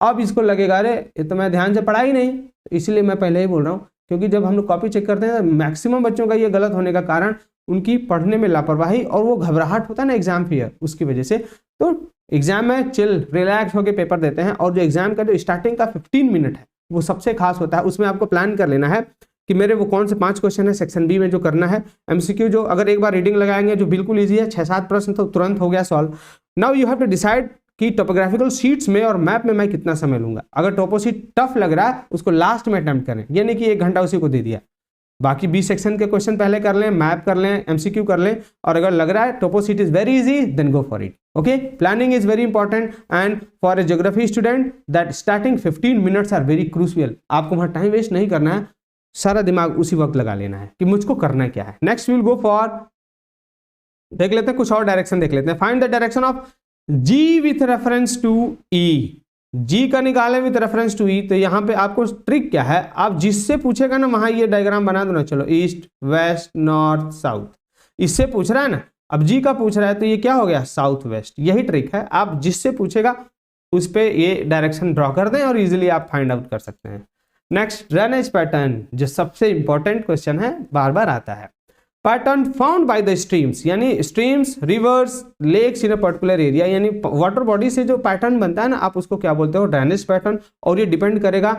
अब इसको लगेगा अरे ये तो मैं ध्यान से पढ़ा ही नहीं, इसलिए मैं पहले ही बोल रहा हूँ, क्योंकि जब हम लोग कॉपी चेक करते हैं मैक्सिमम बच्चों का ये गलत होने का कारण उनकी पढ़ने में लापरवाही और वो घबराहट होता है ना एग्जाम फियर, उसकी वजह से। तो एग्जाम में चिल रिलैक्स होकर पेपर देते हैं, और जो एग्जाम का जो स्टार्टिंग का 15 मिनट है वो सबसे खास होता है। उसमें आपको प्लान कर लेना है कि मेरे वो कौन से 5 क्वेश्चन है सेक्शन बी में जो करना है, एमसीक्यू जो अगर एक बार रीडिंग लगाएंगे जो बिल्कुल ईजी है, 6-7 प्रश्न तो तुरंत हो गया solve. Now you have to decide कि टोपोग्राफिकल शीट्स में और मैप में मैं कितना समय लूंगा। अगर टोपो शीट टफ लग रहा है उसको लास्ट में अटेम्प्ट करें, ये नहीं कि 1 घंटा उसी को दे दिया। बाकी बी सेक्शन के क्वेश्चन पहले कर लें, मैप कर लें, एमसीक्यू कर लें, और अगर लग रहा है topo sheet is very easy then go for it. Okay, planning is very important and for a geography student that starting 15 minutes are very crucial. आपको वहां टाइम वेस्ट नहीं करना है, सारा दिमाग उसी वक्त लगा लेना है कि मुझको करना क्या है। नेक्स्ट विल गो फॉर, देख लेते हैं कुछ और डायरेक्शन देख लेते हैं। Find the direction of G with reference to E. G का निकालें विथ रेफरेंस टू ई, तो यहाँ पे आपको ट्रिक क्या है, आप जिससे पूछेगा ना वहां ये डायग्राम बना दो ना। चलो ईस्ट वेस्ट नॉर्थ साउथ, इससे पूछ रहा है ना, अब जी का पूछ रहा है तो ये क्या हो गया, साउथ वेस्ट। यही ट्रिक है, आप जिससे पूछेगा उस पे ये डायरेक्शन ड्रॉ कर दें और इजिली आप फाइंड आउट कर सकते हैं। नेक्स्ट ड्रेनेज पैटर्न, जो सबसे इंपॉर्टेंट क्वेश्चन है, बार बार आता है। Pattern found by the streams, यानी streams, rivers, lakes in a particular area, यानी वाटर बॉडी से जो पैटर्न बनता है ना आप उसको क्या बोलते हो, ड्रेनेज पैटर्न। और ये डिपेंड करेगा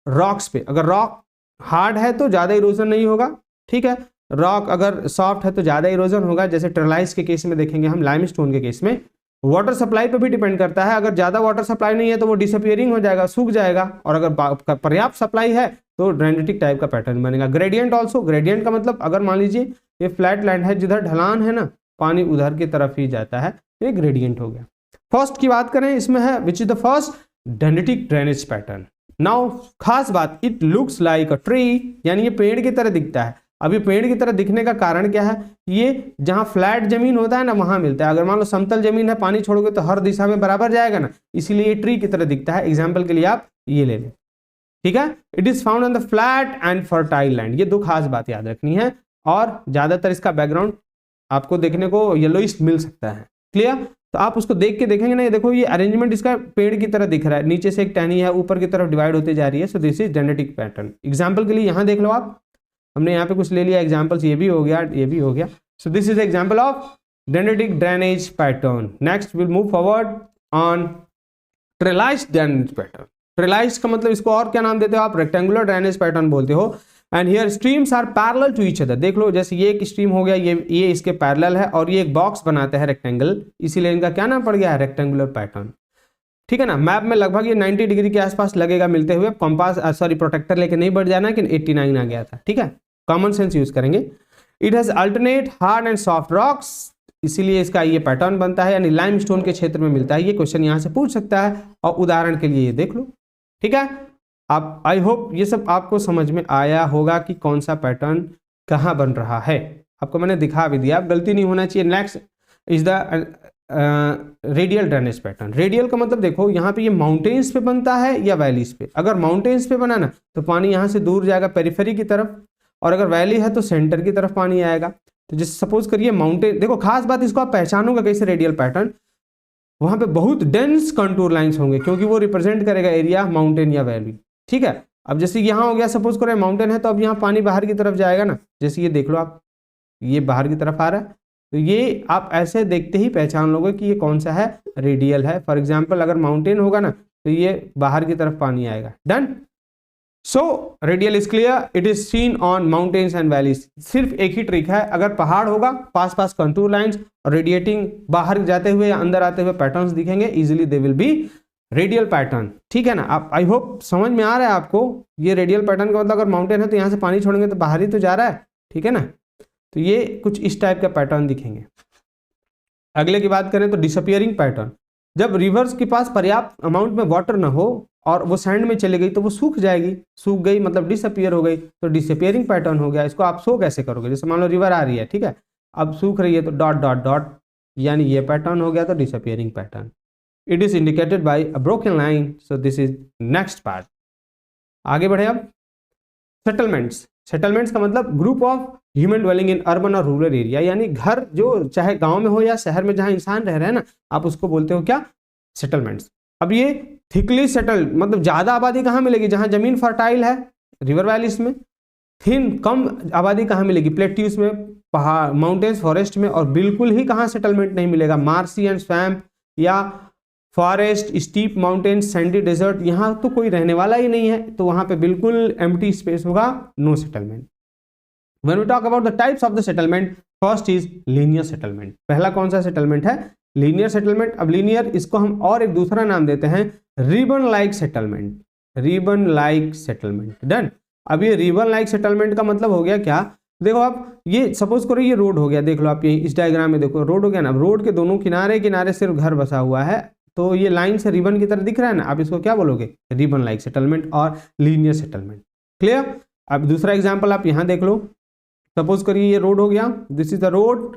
रॉक्स पे, अगर रॉक हार्ड है तो ज्यादा इरोजन नहीं होगा, ठीक है, रॉक अगर सॉफ्ट है तो ज्यादा इरोजन होगा। जैसे ट्रेलाइज के केस में देखेंगे हम, लाइमस्टोन के केस में। वाटर सप्लाई पे भी डिपेंड करता है, अगर ज्यादा वाटर सप्लाई नहीं है तो वो डिसअपियरिंग हो जाएगा, सूख जाएगा, और अगर पर्याप्त सप्लाई है तो ड्रेनेटिक टाइप का पैटर्न बनेगा। ग्रेडियंट ऑल्सो, ग्रेडियंट का मतलब अगर मान लीजिए ये फ्लैट लैंड है, जिधर ढलान है ना पानी उधर की तरफ ही जाता है, तो ये ग्रेडियंट हो गया। फर्स्ट की बात करें, इसमें है which is the first, dendritic drainage pattern. Now खास बात, it looks like a tree, यानी ये पेड़ की तरह दिखता है। अब ये पेड़ की तरह दिखने का कारण क्या है, ये जहाँ फ्लैट जमीन होता है ना वहां मिलता है। अगर मान लो समतल जमीन है, पानी छोड़ोगे तो हर दिशा में बराबर जाएगा ना, इसीलिए ये ट्री की तरह दिखता है। एग्जाम्पल के लिए आप ये ले लें, ठीक है। It is found on the flat and fertile land, ये दो खास बात याद रखनी है। और ज्यादातर इसका बैकग्राउंड आपको देखने को येलोइश मिल सकता है, क्लियर। तो आप उसको देख के देखेंगे ना, ये देखो ये अरेंजमेंट इसका पेड़ की तरह दिख रहा है, नीचे से एक टहनी है, ऊपर की तरफ डिवाइड होती जा रही है। सो this is dendritic pattern. Example के लिए यहाँ देख लो आप, हमने यहाँ पे कुछ ले लिया एग्जाम्पल्स, ये भी हो गया, ये भी हो गया। So this is example of dendritic drainage pattern. Next will move forward on trellised drainage pattern. Trellised का मतलब इसको और क्या नाम देते हो आप, रेक्टेंगुलर ड्रेनेज पैटर्न बोलते हो। And here streams are parallel to each other. देख लो जैसे ये एक स्ट्रीम हो गया, ये इसके पैरेलल है और ये एक बॉक्स बनाते हैं रेक्टेंगल, इसीलिए इनका क्या नाम पड़ गया है, रेक्टेंगुलर पैटर्न, ठीक है ना। मैप में लगभग ये 90 डिग्री के आसपास लगेगा मिलते हुए। कंपास सॉरी प्रोटेक्टर लेके नहीं बढ़ जाना, कि 89 आ गया था, ठीक है। कॉमन सेंस यूज करेंगे। It has alternate hard and soft rocks, इसीलिए इसका ये पैटर्न बनता है, यानी लाइमस्टोन के क्षेत्र में मिलता है। ये क्वेश्चन यहाँ से पूछ सकता है, और उदाहरण के लिए ये देख लो, ठीक है। आप आई होप ये सब आपको समझ में आया होगा कि कौन सा पैटर्न कहाँ बन रहा है। आपको मैंने दिखा भी दिया, गलती नहीं होना चाहिए। Next is the radial drainage pattern. Radial का मतलब देखो यहाँ पे ये माउंटेन्स पे बनता है या वैलीज पे। अगर माउंटेन्स पे बना ना तो पानी यहाँ से दूर जाएगा पेरिफेरी की तरफ, और अगर वैली है तो सेंटर की तरफ पानी आएगा। तो जैसे सपोज करिए माउंटेन, देखो खास बात इसको आप पहचानोगे कैसे रेडियल पैटर्न, वहां पे बहुत डेंस कंटूर लाइंस होंगे, क्योंकि वो रिप्रेजेंट करेगा एरिया माउंटेन या वैली, ठीक है। अब जैसे यहाँ हो गया, सपोज करें माउंटेन है तो अब यहाँ पानी बाहर की तरफ जाएगा ना, जैसे ये देख लो आप, ये बाहर की तरफ आ रहा है, तो ये आप ऐसे देखते ही पहचान लोगे कि ये कौन सा है, रेडियल है। फॉर एग्जाम्पल अगर माउंटेन होगा ना तो ये बाहर की तरफ पानी आएगा। Done. So radial is clear, it is seen on mountains and valleys. सिर्फ एक ही ट्रिक है, अगर पहाड़ होगा पास पास कंटूर लाइंस और रेडिएटिंग बाहर जाते हुए या अंदर आते हुए पैटर्न्स दिखेंगे, easily they will be radial pattern, ठीक है ना। आप आई होप समझ में आ रहा है आपको। ये रेडियल पैटर्न का मतलब अगर माउंटेन है तो यहाँ से पानी छोड़ेंगे तो बाहर ही तो जा रहा है, ठीक है ना। तो ये कुछ इस टाइप का पैटर्न दिखेंगे। अगले की बात करें तो डिसअपियरिंग पैटर्न। जब रिवर्स के पास पर्याप्त अमाउंट में वाटर ना हो और वो सैंड में चली गई तो वो सूख जाएगी, सूख गई मतलब डिसअपियर हो गई, तो डिसअपियरिंग पैटर्न हो गया। इसको आप शो कैसे करोगे, जैसे मान लो रिवर आ रही है, ठीक है, अब सूख रही है तो डॉट डॉट डॉट, यानी ये पैटर्न हो गया, तो disappearing pattern. It is indicated bye a broken line. So this is next part. आगे बढ़े अब। सेटलमेंट्स। सेटलमेंट्स का मतलब group of human dwelling in urban और रूरल एरिया, यानी घर जो चाहे गांव में हो या शहर में जहां इंसान रह रहे हैं ना, आप उसको बोलते हो क्या, सेटलमेंट्स। अब ये थिकली सेटल्ड मतलब ज्यादा आबादी कहाँ मिलेगी, जहां जमीन फर्टाइल है, रिवर वैलीज में। थिन कम आबादी कहाँ मिलेगी, प्लेट्यूज में, पहाड़ माउंटेन्स फॉरेस्ट में। और बिल्कुल ही कहाँ सेटलमेंट नहीं मिलेगा, मार्सी एंड स्वैम्प या forest, steep mountain, sandy desert, यहाँ तो कोई रहने वाला ही नहीं है, तो वहां पे बिल्कुल एम्प्टी स्पेस होगा, no settlement. When we talk about the types of the settlement, first is linear settlement. पहला कौन सा सेटलमेंट है, लीनियर सेटलमेंट। अब लीनियर इसको हम और एक दूसरा नाम देते हैं ribbon like settlement, ribbon like settlement. Done. अब ये रिबन लाइक सेटलमेंट का मतलब हो गया क्या, देखो आप ये सपोज करो ये रोड हो गया, देख लो आप ये इस डायग्राम में देखो रोड हो गया ना, रोड के दोनों किनारे किनारे सिर्फ घर बसा हुआ है, तो ये लाइन से रिबन की तरह दिख रहा है ना, आप इसको क्या बोलोगे, रिबन लाइक सेटलमेंट और लीनियर सेटलमेंट। क्लियर। अब दूसरा एग्जाम्पल आप यहाँ देख लो, सपोज करिए ये रोड हो गया, this is the road,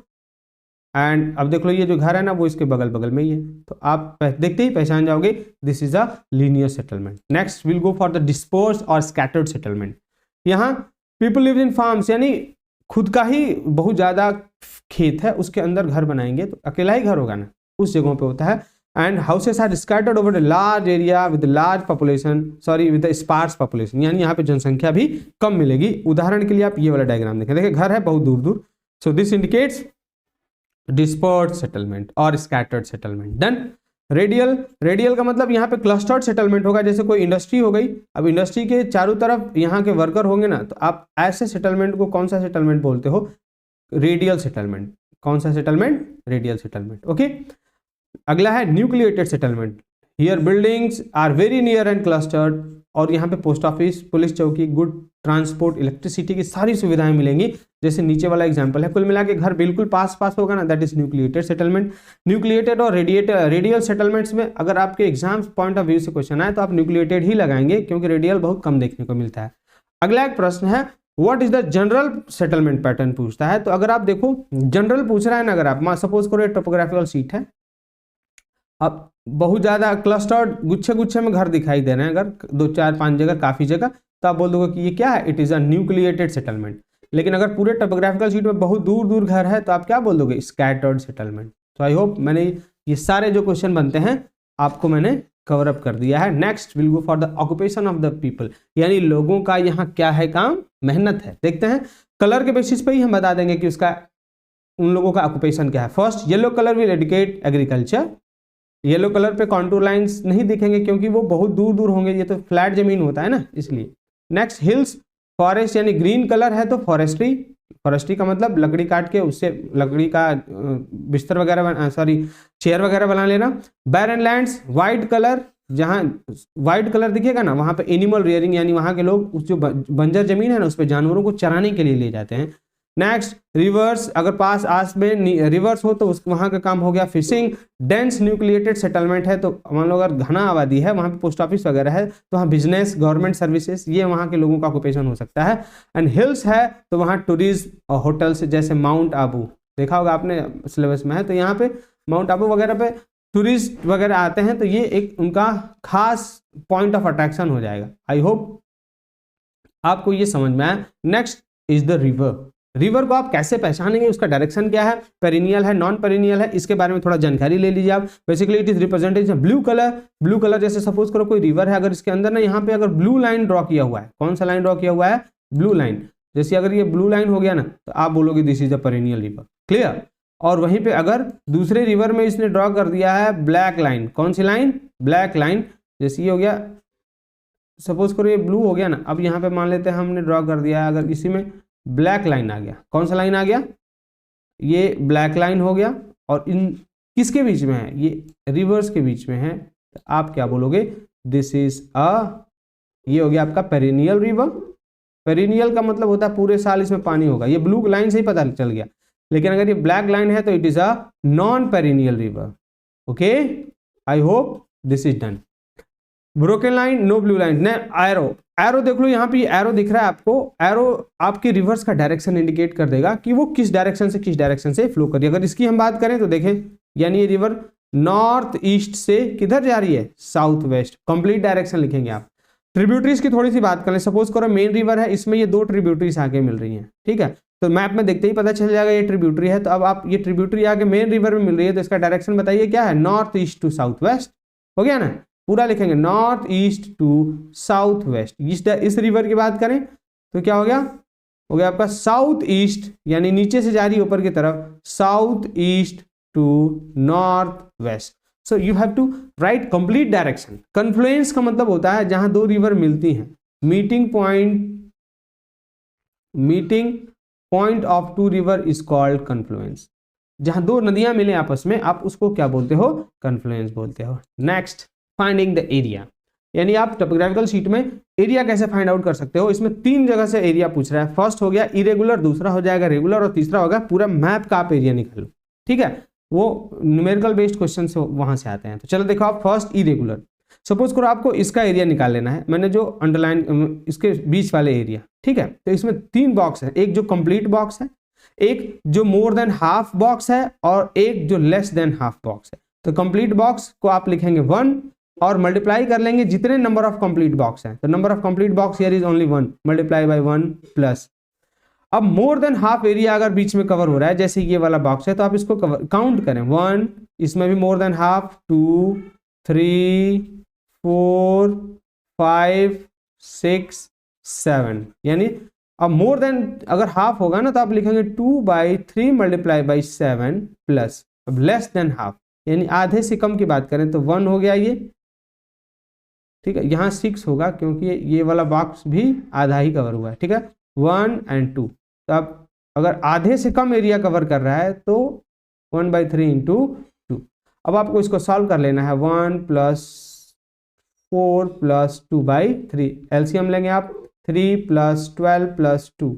and अब देख लो ये जो घर है ना वो इसके बगल बगल में ही है, तो आप देखते ही पहचान जाओगे this is a linear settlement. Next will go for the dispersed और स्कैटर्ड सेटलमेंट। यहाँ पीपल लिव इन फार्म्स, यानी खुद का ही बहुत ज्यादा खेत है उसके अंदर घर बनाएंगे, तो अकेला ही घर होगा ना, उस जगहों पे होता है। And houses are scattered over the large area with large population, sorry with sparse population, यानी यहाँ पे जनसंख्या भी कम मिलेगी। उदाहरण के लिए आप ये वाला डायग्राम देखें, देखिए घर है बहुत दूर दूर, so this indicates dispersed settlement और scattered settlement. Done. Radial, radial का मतलब यहाँ पे क्लस्टर्ड सेटलमेंट होगा, जैसे कोई इंडस्ट्री हो गई, अब इंडस्ट्री के चारों तरफ यहाँ के वर्कर होंगे ना, तो आप ऐसे सेटलमेंट को कौन सा सेटलमेंट बोलते हो, रेडियल सेटलमेंट। कौन सा सेटलमेंट, रेडियल सेटलमेंट। ओके। अगला है nucleated settlement. Here buildings are very near and clustered, और यहाँ पे पोस्ट ऑफिस, पुलिस चौकी, गुड ट्रांसपोर्ट, इलेक्ट्रिसिटी की सारी सुविधाएं मिलेंगी, जैसे नीचे वाला एग्जांपल है। कुल मिला के घर बिल्कुल पास पास होगा ना, that is nucleated settlement. Nucleated और रेडियल सेटलमेंट्स में अगर आपके एग्जाम पॉइंट ऑफ व्यू से क्वेश्चन आए तो आप न्यूक्लिएटेड ही लगाएंगे, क्योंकि रेडियल बहुत कम देखने को मिलता है। अगला एक प्रश्न है what is the general settlement pattern पूछता है। तो अगर आप देखो जनरल पूछ रहा है ना, अगर आप सपोज करो टोपोग्राफिकल शीट है, अब बहुत ज्यादा क्लस्टर्ड गुच्छे गुच्छे में घर दिखाई दे रहे हैं, अगर 2 4 5 जगह काफी जगह, तो आप बोल दोगे कि ये क्या है, it is a nucleated settlement. लेकिन अगर पूरे टोपोग्राफिकल शीट में बहुत दूर दूर घर है तो आप क्या बोल दोगे, स्कैटर्ड सेटलमेंट। तो आई होप मैंने ये सारे जो क्वेश्चन बनते हैं आपको मैंने कवर अप कर दिया है। Next will go for the occupation of the people, यानी लोगों का यहाँ क्या है काम, मेहनत है। देखते हैं कलर के बेसिस पे ही हम बता देंगे कि उसका उन लोगों का ऑक्यूपेशन क्या है। First yellow colour will indicate agriculture. Yellow colour पे कॉन्टूर लाइंस नहीं दिखेंगे क्योंकि वो बहुत दूर दूर होंगे, ये तो फ्लैट जमीन होता है ना, इसलिए। नेक्स्ट हिल्स, फॉरेस्ट यानी ग्रीन कलर है तो फॉरेस्ट्री। फॉरेस्ट्री का मतलब लकड़ी काट के उससे लकड़ी का बिस्तर वगैरह चेयर वगैरह बना लेना। बैरन लैंड्स, वाइट कलर, जहाँ वाइट कलर दिखेगा ना वहाँ पे एनिमल रियरिंग, यानी वहाँ के लोग उस जो बंजर जमीन है ना उस पर जानवरों को चराने के लिए ले जाते हैं। नेक्स्ट रिवर्स, अगर पास आस में रिवर्स हो तो उस वहाँ का काम हो गया फिशिंग। डेंस न्यूक्लिएटेड सेटलमेंट है तो मान लो अगर घना आबादी है वहाँ पे पोस्ट ऑफिस वगैरह है तो वहाँ बिजनेस, गवर्नमेंट सर्विसेज, ये वहाँ के लोगों का ऑक्यूपेशन हो सकता है। एंड हिल्स है तो वहाँ टूरिज्म और होटल्स, जैसे माउंट आबू देखा होगा आपने सिलेबस में है, तो यहाँ पे माउंट आबू वगैरह पे टूरिस्ट वगैरह आते हैं, तो ये एक उनका खास पॉइंट ऑफ अट्रैक्शन हो जाएगा। आई होप आपको ये समझ में आया। Next is the river. River को आप कैसे पहचानेंगे, उसका डायरेक्शन क्या है, पेरिनियल है, नॉन पेरिनियल है, इसके बारे में थोड़ा जानकारी ले लीजिए आप। Basically it is represented blue colour. Blue colour जैसे सपोज करो कोई रिवर है, अगर इसके अंदर ना यहाँ पे अगर ब्लू लाइन ड्रॉ किया हुआ है, कौन सा लाइन ड्रॉ किया हुआ है, ब्लू लाइन, जैसे अगर ये ब्लू लाइन हो गया ना तो आप बोलोगे this is a perennial river, clear. और वहीं पे अगर दूसरे रिवर में इसने ड्रॉ कर दिया है ब्लैक लाइन, कौन सी लाइन, ब्लैक लाइन, जैसे ये हो गया, सपोज करो ये ब्लू हो गया ना, अब यहाँ पे मान लेते हैं हमने ड्रॉ कर दिया है, अगर इसी में ब्लैक लाइन आ गया, कौन सा लाइन आ गया, ये ब्लैक लाइन हो गया, और इन किसके बीच में है, ये रिवर्स के बीच में है, तो आप क्या बोलोगे, दिस इज अ, ये हो गया आपका पेरिनियल रिवर। पेरिनियल का मतलब होता है पूरे साल इसमें पानी होगा, ये ब्लू लाइन से ही पता चल गया। लेकिन अगर ये ब्लैक लाइन है तो it is a non perennial river. Okay, I hope this is done. Broken line, no blue line. ने एरो, एरो देख लो यहाँ पे एरो दिख रहा है आपको, एरो आपके रिवर्स का डायरेक्शन इंडिकेट कर देगा कि वो किस डायरेक्शन से फ्लो कर रही है। अगर इसकी हम बात करें तो देखें, यानी ये रिवर नॉर्थ ईस्ट से किधर जा रही है, साउथ वेस्ट, कंप्लीट डायरेक्शन लिखेंगे आप। ट्रिब्यूटरीज की थोड़ी सी बात करें, सपोज करो मेन रिवर है, इसमें ये 2 ट्रिब्यूटरीज आगे मिल रही हैं, ठीक है, तो मैप में देखते ही पता चल जाएगा ये ट्रिब्यूटरी है। तो अब आप ये ट्रिब्यूटरी आगे मेन रिवर में मिल रही है तो इसका डायरेक्शन बताइए क्या है, north east to south west, हो गया ना, पूरा लिखेंगे north east to south west. इस रिवर की बात करें तो क्या हो गया आपका साउथ ईस्ट, यानी नीचे से जा रही है ऊपर की तरफ, south east to north west. So you have to write complete direction. Confluence का मतलब होता है जहां 2 रिवर मिलती हैं, meeting point of 2 river is called confluence. जहां 2 नदियां मिले आपस में आप उसको क्या बोलते हो, कन्फ्लुएंस बोलते हो। नेक्स्ट, फाइंडिंग द एरिया, यानी आप टोपोग्राफिकल शीट में एरिया कैसे फाइंड आउट कर सकते हो। इसमें 3 जगह से एरिया पूछ रहा है। फर्स्ट हो गया इरेगुलर, दूसरा हो जाएगा रेगुलर, और तीसरा होगा पूरा मैप का आप एरिया निकालो, ठीक है, वो न्यूमेरिकल बेस्ड क्वेश्चन से वहां से आते हैं। तो चलो देखो आप, फर्स्ट इरेगुलर, सपोज करो आपको इसका एरिया निकाल लेना है, मैंने जो अंडरलाइन इसके बीच वाले एरिया, ठीक है, तो इसमें 3 बॉक्स है, एक जो कंप्लीट बॉक्स है, एक जो मोर देन हाफ बॉक्स है, और एक जो लेस देन हाफ बॉक्स है। तो कंप्लीट बॉक्स को आप लिखेंगे 1 और मल्टीप्लाई कर लेंगे जितने नंबर ऑफ कंप्लीट बॉक्स हैं, तो number of complete box here is only 1, multiply by 1 plus. अब मोर देन हाफ एरिया अगर बीच में कवर हो रहा है, जैसे ये वाला बॉक्स है, तो आप इसको काउंट करें, 1, इसमें भी मोर देन हाफ, 2, 3, 4, 5, 6, 7, यानी अब मोर देन अगर हाफ होगा ना तो आप लिखेंगे 2/3 मल्टीप्लाई बाई 7 प्लस, अब लेस देन हाफ यानी आधे से कम की बात करें तो 1 हो गया ये, ठीक है, यहाँ 6 होगा क्योंकि ये वाला बॉक्स भी आधा ही कवर हुआ है, ठीक है, 1 और 2। तो अब अगर आधे से कम एरिया कवर कर रहा है तो 1/3 इंटू 2। अब आपको इसको सॉल्व कर लेना है, 1 + 4 + 2/3, एलसीएम लेंगे आप, 3 + 12 + 2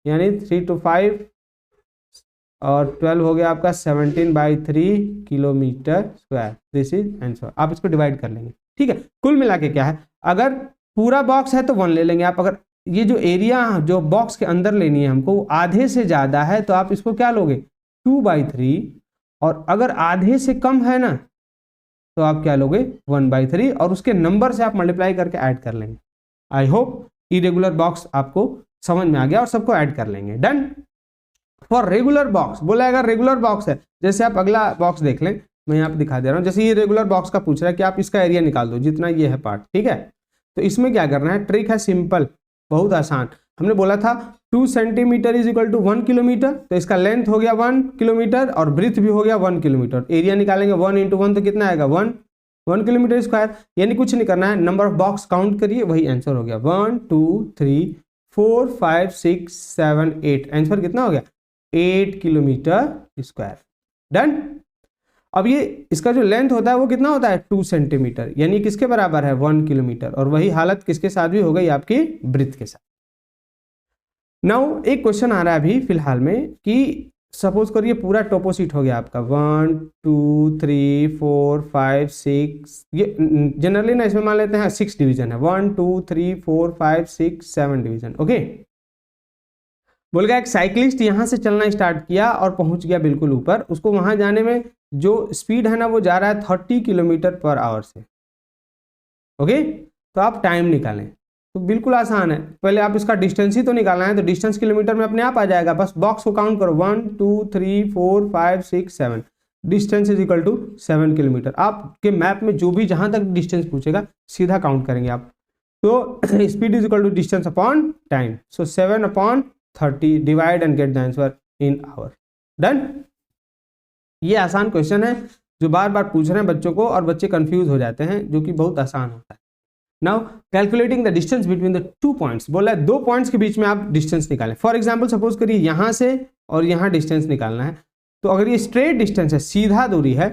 यानी 3 to 5 और 12 हो गया आपका 17/3 kilometre square, this is answer. आप इसको डिवाइड कर लेंगे, ठीक है। कुल मिला के क्या है, अगर पूरा बॉक्स है तो 1 ले लेंगे आप, अगर ये जो एरिया जो बॉक्स के अंदर लेनी है हमको वो आधे से ज़्यादा है, तो आप इसको क्या लोगे 2/3, और अगर आधे से कम है ना तो आप क्या लोगे 1/3, और उसके नंबर से आप मल्टीप्लाई करके ऐड कर लेंगे। आई होप इरेगुलर बॉक्स आपको समझ में आ गया और सबको ऐड कर लेंगे। डन। फॉर रेगुलर बॉक्स बोला अगर रेगुलर बॉक्स है, जैसे आप अगला बॉक्स देख लें, मैं यहाँ पे दिखा दे रहा हूँ। जैसे ये रेगुलर बॉक्स का पूछ रहा है कि आप इसका एरिया निकाल दो जितना ये है पार्ट, ठीक है। तो इसमें क्या करना है, ट्रिक है सिंपल, बहुत आसान। हमने बोला था 2 centimetre is equal to 1 kilometre, तो इसका लेंथ हो गया 1 किलोमीटर और ब्रीथ भी हो गया 1 किलोमीटर। एरिया निकालेंगे 1 × 1 तो कितना आएगा 1 किलोमीटर स्क्वायर। यानी कुछ नहीं करना है, नंबर ऑफ बॉक्स काउंट करिए, वही आंसर हो गया 1 2 3 4 5 6 7 8। आंसर कितना हो गया 8 किलोमीटर स्क्वायर। डन। अब ये इसका जो लेंथ होता है वो कितना होता है 2 सेंटीमीटर, यानी किसके बराबर है 1 किलोमीटर, और वही हालत किसके साथ भी हो गई आपकी ब्रीथ के साथ। नाउ एक क्वेश्चन आ रहा है अभी फिलहाल में कि सपोज करिए पूरा टोपोशीट हो गया आपका 1 2 3 4 5 6, ये जनरली ना इसमें मान लेते हैं 6 डिवीजन है, 1 2 3 4 5 6 7 डिवीजन। ओके, बोल गया एक साइकिलिस्ट यहां से चलना स्टार्ट किया और पहुंच गया बिल्कुल ऊपर, उसको वहां जाने में जो स्पीड है ना वो जा रहा है 30 किलोमीटर पर आवर से। ओके, तो आप टाइम निकालें। तो बिल्कुल आसान है, पहले आप इसका डिस्टेंस ही तो निकालना है, तो डिस्टेंस किलोमीटर में अपने आप आ जाएगा, बस बॉक्स को काउंट करो 1 2 3 4 5 6 7, distance is equal to 7 kilometre. आपके मैप में जो भी जहां तक डिस्टेंस पूछेगा सीधा काउंट करेंगे आप। तो speed is equal to distance upon time, so 7/30 divide and get the answer in hour. Done. ये आसान क्वेश्चन है जो बार बार पूछ रहे हैं बच्चों को और बच्चे कंफ्यूज हो जाते हैं, जो कि बहुत आसान होता है। Now calculating the distance between the 2 points, बोला है 2 पॉइंट्स के बीच में आप डिस्टेंस निकालें। फॉर एग्जांपल सपोज करिए यहां से और यहां डिस्टेंस निकालना है, तो अगर ये स्ट्रेट डिस्टेंस है, सीधा दूरी है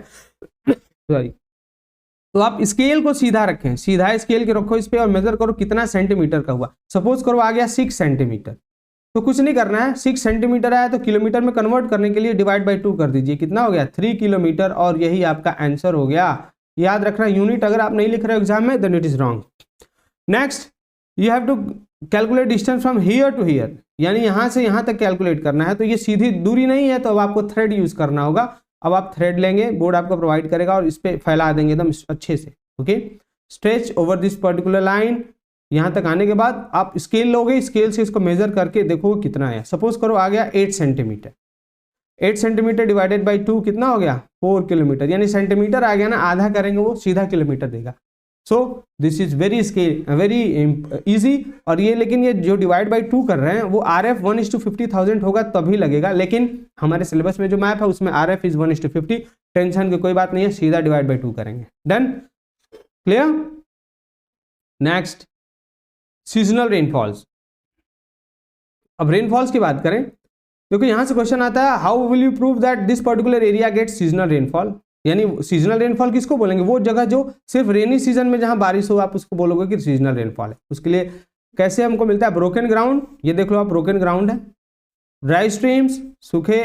सॉरी, तो आप स्केल को सीधा रखें, सीधा स्केल के रखो इस पे और मेजर करो कितना सेंटीमीटर का हुआ। सपोज करो आ गया 6 सेंटीमीटर, तो कुछ नहीं करना है, 6 सेंटीमीटर आया तो किलोमीटर में कन्वर्ट करने के लिए डिवाइड बाय 2 कर दीजिए, कितना हो गया 3 किलोमीटर, और यही आपका आंसर हो गया। याद रखना यूनिट अगर आप नहीं लिख रहे हो एग्जाम में then it is wrong. Next you have to calculate distance from here to here, यानी यहां से यहां तक कैलकुलेट करना है, तो ये सीधी दूरी नहीं है, तो अब आपको थ्रेड यूज करना होगा। अब आप थ्रेड लेंगे, बोर्ड आपको प्रोवाइड करेगा और इस पे फैला देंगे एकदम अच्छे से। Okay, stretch over this particular line, यहां तक आने के बाद आप स्केल लोगे, स्केल से इसको मेजर करके देखोगे कितना आया। सपोज करो आ गया 8 सेंटीमीटर, 8 सेंटीमीटर डिवाइडेड बाई 2 कितना हो गया 4 किलोमीटर, यानी सेंटीमीटर आ गया ना, आधा करेंगे वो सीधा किलोमीटर देगा। सो दिस इज वेरी इजी। और ये लेकिन ये जो डिवाइड बाई 2 कर रहे हैं वो RF 1:50,000 होगा तभी लगेगा, लेकिन हमारे सिलेबस में जो मैप है उसमें RF इज 1:50, टेंशन की कोई बात नहीं है, सीधा डिवाइड बाई 2 करेंगे। Done, clear. Next seasonal rainfalls. अब रेनफॉल्स की बात करें, देखो यहां से क्वेश्चन आता है how will you prove that this particular area gets seasonal rainfall. यानी सीजनल रेनफॉल किसको बोलेंगे, वो जगह जो सिर्फ रेनी सीजन में जहां बारिश हो आप उसको बोलोगे कि सीजनल रेनफॉल है। उसके लिए कैसे हमको मिलता है, ब्रोकन ग्राउंड, ये देख लो आप ब्रोकन ग्राउंड है, ड्राई स्ट्रीम्स सूखे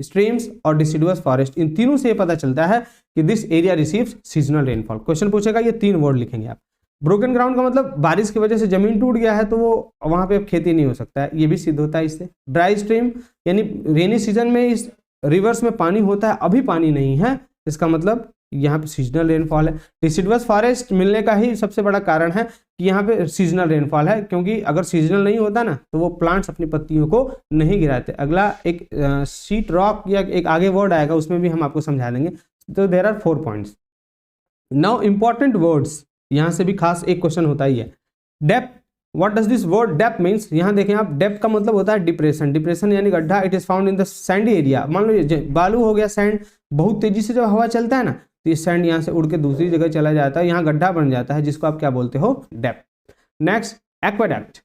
स्ट्रीम्स और डिसिडुअस फॉरेस्ट, इन तीनों से ये पता चलता है कि this area receives seasonal rainfall. Question पूछेगा ये 3 वर्ड लिखेंगे आप। ब्रोकन ग्राउंड का मतलब बारिश की वजह से जमीन टूट गया है तो वो वहां पे अब खेती नहीं हो सकता है, ये भी सिद्ध होता है इससे। ड्राई स्ट्रीम यानी रेनी सीजन में इस रिवर्स में पानी होता है, अभी पानी नहीं है, इसका मतलब यहाँ पे सीजनल रेनफॉल है। डिसिडुअस फॉरेस्ट मिलने का ही सबसे बड़ा कारण है कि यहाँ पे सीजनल रेनफॉल है, क्योंकि अगर सीजनल नहीं होता ना तो वो प्लांट्स अपनी पत्तियों को नहीं गिराते। अगला एक शीट रॉक या एक आगे वर्ड आएगा उसमें भी हम आपको समझा देंगे। तो there are 4 points. Now important words, यहाँ से भी खास एक क्वेश्चन होता ही है। Depth, what does this word depth means, यहाँ देखें आप, डेप्थ का मतलब होता है डिप्रेशन, डिप्रेशन यानी गड्ढा। It is found in the Sandy area. मान लो बालू हो गया, सैंड, बहुत तेजी से जब हवा चलता है ना तो ये सैंड यहाँ से उड़ के दूसरी जगह चला जाता है, यहाँ गड्ढा बन जाता है, जिसको आप क्या बोलते हो डेप्थ। Next aqueduct.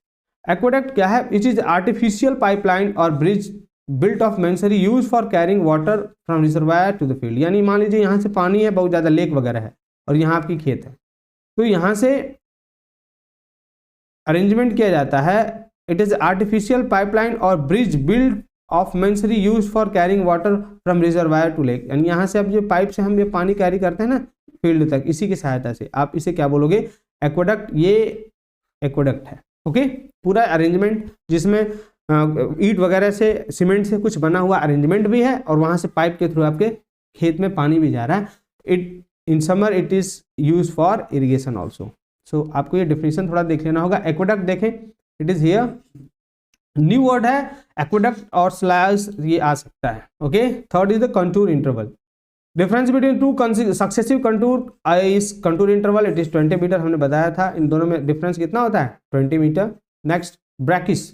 एक्वाडक्ट क्या है, इट इज आर्टिफिशियल पाइपलाइन और bridge built of masonry use for carrying water from reservoir to the field. यानी मान लीजिए यहाँ से पानी है, बहुत ज्यादा लेक वगैरह है और यहाँ आपकी खेत है, तो यहाँ से अरेंजमेंट किया जाता है। इट इज आर्टिफिशियल पाइपलाइन और bridge build of masonry use for carrying water from reservoir to lake. यानी यहाँ से अब ये पाइप से हम ये पानी कैरी करते हैं ना फील्ड तक, इसी की सहायता से आप इसे क्या बोलोगे एक्वाडक्ट। ये एक्वाडक्ट है। ओके, पूरा अरेंजमेंट जिसमें ईंट वगैरह से, सीमेंट से कुछ बना हुआ अरेंजमेंट भी है और वहां से पाइप के थ्रू आपके खेत में पानी भी जा रहा है. It in summer it is use for irrigation also. So आपको ये डिफिनेशन थोड़ा देख लेना होगा. एक्वेडक्ट देखें, it is here, new word है एक्वेडक्ट और स्लैश ये आ सकता है. Okay, third is the contour interval. Difference between two successive contour is contour interval, it is 20 metre. हमने बताया था इन दोनों में डिफरेंस कितना होता है, 20 मीटर. नेक्स्ट ब्रैकिस,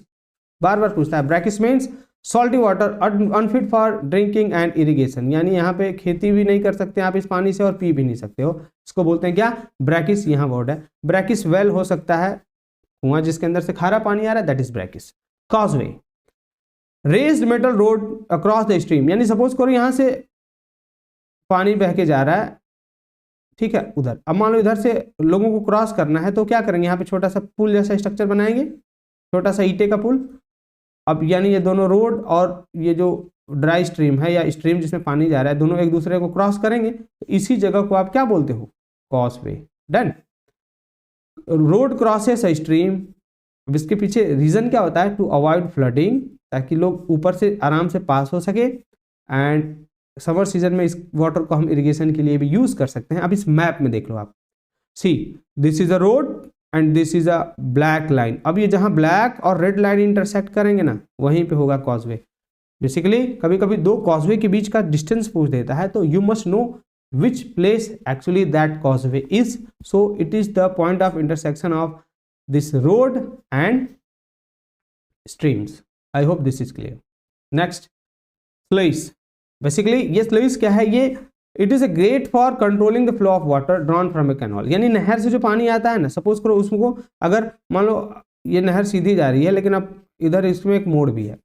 बार बार पूछता है. Brackish means salty water unfit for drinking and irrigation, यानी यहाँ पे खेती भी नहीं कर सकते आप इस पानी से और पी भी नहीं सकते हो. इसको बोलते हैं क्या, ब्रैकिस. यहाँ वर्ड है. ब्रैकिस वेल हो सकता है, कुआं जिसके अंदर से खारा पानी आ रहा है, that is brackish. Causeway, raised metal road across the stream, यानी सपोज करो यहाँ से पानी बह के जा रहा है, ठीक है, उधर. अब मान लो इधर से लोगों को क्रॉस करना है तो क्या करेंगे, यहाँ पे छोटा सा पुल जैसा स्ट्रक्चर बनाएंगे, छोटा सा ईंटे का पुल. अब यानी ये दोनों रोड और ये जो ड्राई स्ट्रीम है या स्ट्रीम जिसमें पानी जा रहा है, दोनों एक दूसरे को क्रॉस करेंगे, तो इसी जगह को आप क्या बोलते हो, causeway. Done. Road crosses stream. अब इसके पीछे रीजन क्या होता है, टू अवॉइड फ्लडिंग, ताकि लोग ऊपर से आराम से पास हो सके. एंड समर सीजन में इस वाटर को हम इरिगेशन के लिए भी यूज कर सकते हैं. अब इस मैप में देख लो आप, see this is a road and this is a black line. अब ये जहां ब्लैक और रेड लाइन इंटरसेक्ट करेंगे ना, वहीं पे होगा कॉजवे. बेसिकली कभी कभी दो कॉजवे के बीच का डिस्टेंस पूछ देता है, तो you must know which place actually that causeway is. So it is the point of intersection of this road and streams. I hope this is clear. Next, sluice. Basically ये sluice क्या है, ये it is a great for controlling the flow of water drawn from a canal. यानी नहर से जो पानी आता है ना, सपोज करो उसको, अगर मान लो ये नहर सीधी जा रही है लेकिन अब इधर इसमें एक मोड़ भी है,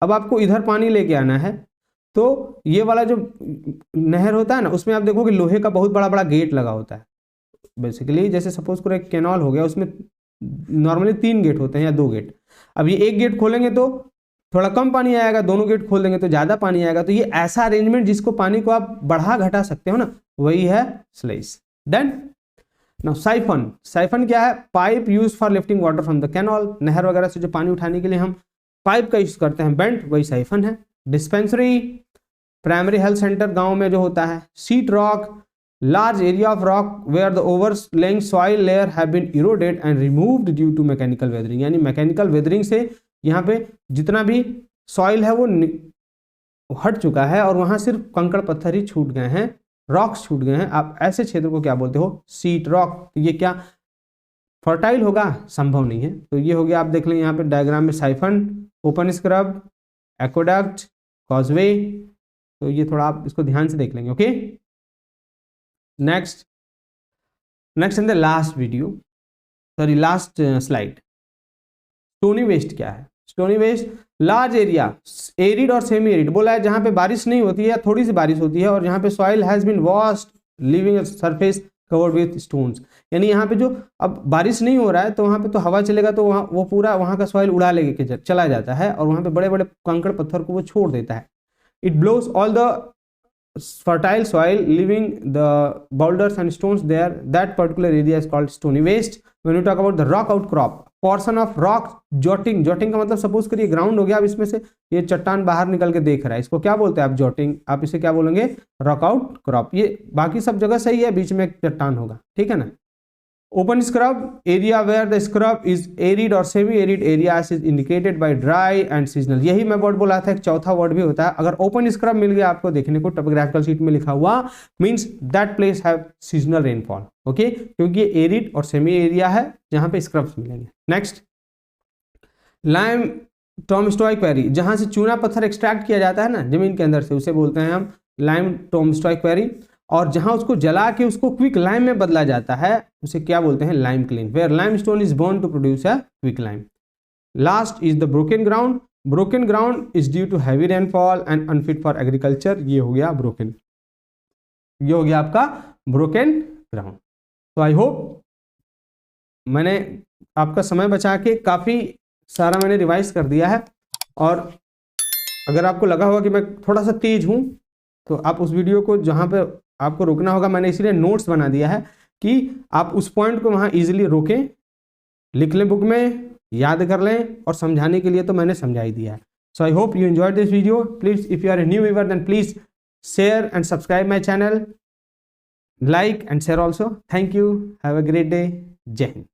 अब आपको इधर पानी लेके आना है, तो ये वाला जो नहर होता है ना, उसमें आप देखोगे लोहे का बहुत बड़ा बड़ा गेट लगा होता है. बेसिकली जैसे सपोज करो एक कैनाल हो गया, उसमें नॉर्मली 3 गेट होते हैं या 2 गेट. अब ये एक गेट खोलेंगे तो थोड़ा कम पानी आएगा, दोनों गेट खोल देंगे तो ज्यादा पानी आएगा. तो ये ऐसा अरेंजमेंट जिसको पानी को आप बढ़ा घटा सकते हो ना, वही है sluice. Done. Now siphon. Siphon क्या है, pipe use for lifting water from the canal. नहर वगैरह से जो पानी उठाने के लिए हम पाइप का यूज करते हैं, बेंट, वही साइफन है. डिस्पेंसरी, प्राइमरी हेल्थ सेंटर गांव में जो होता है. Seat rock, large area of rock where the overlaying soil layer have been eroded and removed due to mechanical weathering. यानी मैकेनिकल वेदरिंग से यहाँ पे जितना भी सॉइल है वो हट चुका है और वहां सिर्फ कंकड़ पत्थर ही छूट गए हैं, रॉक्स छूट गए हैं. आप ऐसे क्षेत्र को क्या बोलते हो, सीट रॉक. तो ये क्या फर्टाइल होगा, संभव नहीं है. तो ये हो गया, आप देख लें यहाँ पे डायग्राम में, siphon, open scrub, aqueduct, causeway. तो ये थोड़ा आप इसको ध्यान से देख लेंगे. Okay, next in the last video, sorry last slide, stony waste क्या है. Stony waste, large area, arid और सेमी एरिड बोला है, जहां पे बारिश नहीं होती है या थोड़ी सी बारिश होती है और जहां पे soil has been washed living surface covered with stones. यानी यहाँ पे जो अब बारिश नहीं हो रहा है तो वहां पे तो हवा चलेगा तो वहाँ वो पूरा वहां का सॉइल उड़ा लेके चला जाता है और वहां पे बड़े बड़े कंकड़ पत्थर को वो छोड़ देता है. It blows all the fertile soil leaving the boulders and stones there. That particular area is called stony waste. When you talk about the rock outcrop, portion of rock jotting, jotting का मतलब suppose करिए ground हो गया, अब इसमें से ये चट्टान बाहर निकल के देख रहा है, इसको क्या बोलते हैं आप, जॉटिंग. आप इसे क्या बोलेंगे, रॉक आउट क्रॉप. ये बाकी सब जगह सही है, बीच में एक चट्टान होगा, ठीक है ना. Open scrub, area where the scrub is arid और semi arid area is indicated by dry and seasonal. यही मैं वर्ड बोला था, एक चौथा वर्ड भी होता है. अगर ओपन स्क्रब मिल गया आपको देखने को टोपोग्राफिकल शीट में लिखा हुआ, means that place have seasonal rainfall. Okay, क्योंकि ये एरिड और सेमी एरिया है जहां पे स्क्रब्स मिलेंगे. नेक्स्ट, लाइम टॉमस्टॉय क्वेरी, जहां से चूना पत्थर एक्सट्रैक्ट किया जाता है ना जमीन के अंदर से, उसे बोलते हैं हम लाइम टॉमस्टॉय क्वेरी. और जहां उसको जला के उसको क्विक लाइम में बदला जाता है उसे क्या बोलते हैं, lime kiln, where limestone is burn to produce a quick lime. Last is the broken ground. Broken ground is due to heavy rainfall and unfit for agriculture. ये हो गया ब्रोकन, ये हो गया आपका ब्रोकन ग्राउंड. तो आई होप मैंने आपका समय बचा के काफी सारा मैंने रिवाइज कर दिया है. और अगर आपको लगा होगा कि मैं थोड़ा सा तेज हूं तो आप उस वीडियो को जहां पे आपको रोकना होगा, मैंने इसीलिए नोट्स बना दिया है कि आप उस पॉइंट को वहां इजीली रोकें, लिख लें बुक में, याद कर लें, और समझाने के लिए तो मैंने समझा ही दिया है. So I hope you enjoyed this video. Please, if you are a new viewer, then please share and subscribe my channel. Like and share also. Thank you. Have a great day. Jai Hind.